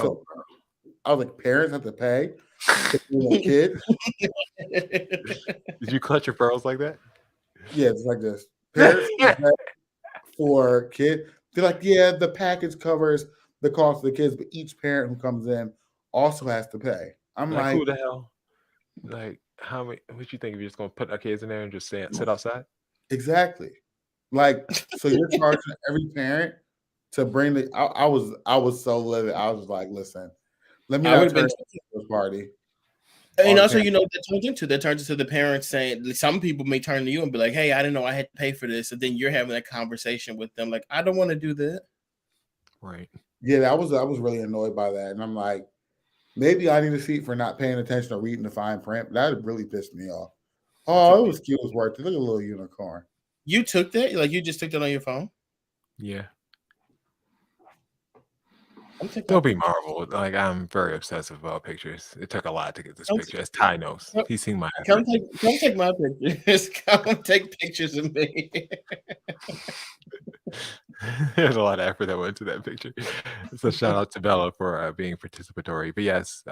parents have to pay for a kid? Did you clutch your pearls like that? Yeah, it's like this. Parents have to pay for kid. They're like, yeah, the package covers the cost of the kids, but each parent who comes in also has to pay. I'm like, who the hell? Like, how many? What you think? If you're just gonna put our kids in there and just sit outside? Exactly. Like, so you're charging every parent to bring the. I was so livid. I was like, listen, let me not turn into this party. And also, that turns into the parents saying, some people may turn to you and be like, hey, I didn't know I had to pay for this. And then you're having that conversation with them, like, I don't want to do that. Right. Yeah, I was really annoyed by that. And I'm like, maybe I need a seat for not paying attention or reading the fine print. That really pissed me off. Oh, it was cute. It was worth it. Look at a little unicorn. You took that? Like, you just took that on your phone? Yeah. Don't be marveled. Like, I'm very obsessive about pictures. It took a lot to get this picture. As Ty knows, he's seen my effort. Come take my pictures. Come take pictures of me. There's a lot of effort that went into that picture. So shout out to Bella for being participatory. But yes,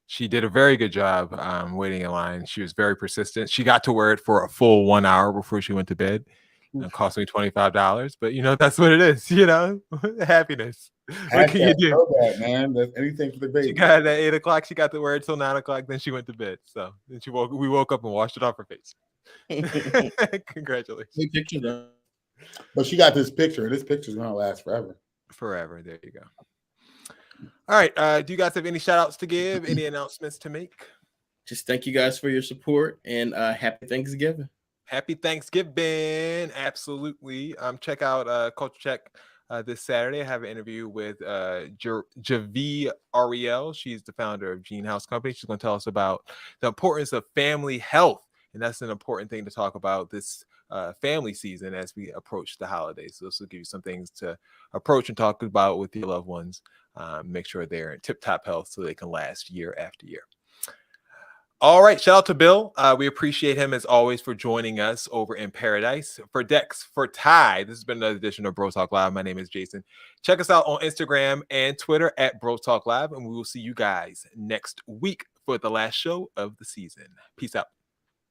she did a very good job waiting in line. She was very persistent. She got to wear it for a full 1 hour before she went to bed. It cost me $25, but that's what it is. Happiness. What can you do? That, man. That's anything for the baby. She got it at 8 o'clock. She got to wear it till 9 o'clock. Then she went to bed. So then we woke up and washed it off her face. Congratulations. Good picture though. But she got this picture. This picture's gonna last forever. Forever. There you go. All right. Do you guys have any shout outs to give? Any announcements to make? Just thank you guys for your support and happy Thanksgiving. Happy Thanksgiving. Absolutely. Check out Culture Check this Saturday. I have an interview with Javi Ariel. She's the founder of Gene House Company. She's going to tell us about the importance of family health. And that's an important thing to talk about this family season as we approach the holidays. So this will give you some things to approach and talk about with your loved ones. Make sure they're in tip-top health so they can last year after year. All right, shout out to Bill. We appreciate him as always for joining us over in Paradise. For Dex, for Ty, this has been another edition of Bro Talk Live. My name is Jason. Check us out on Instagram and Twitter at Bro Talk Live, and we will see you guys next week for the last show of the season. Peace out.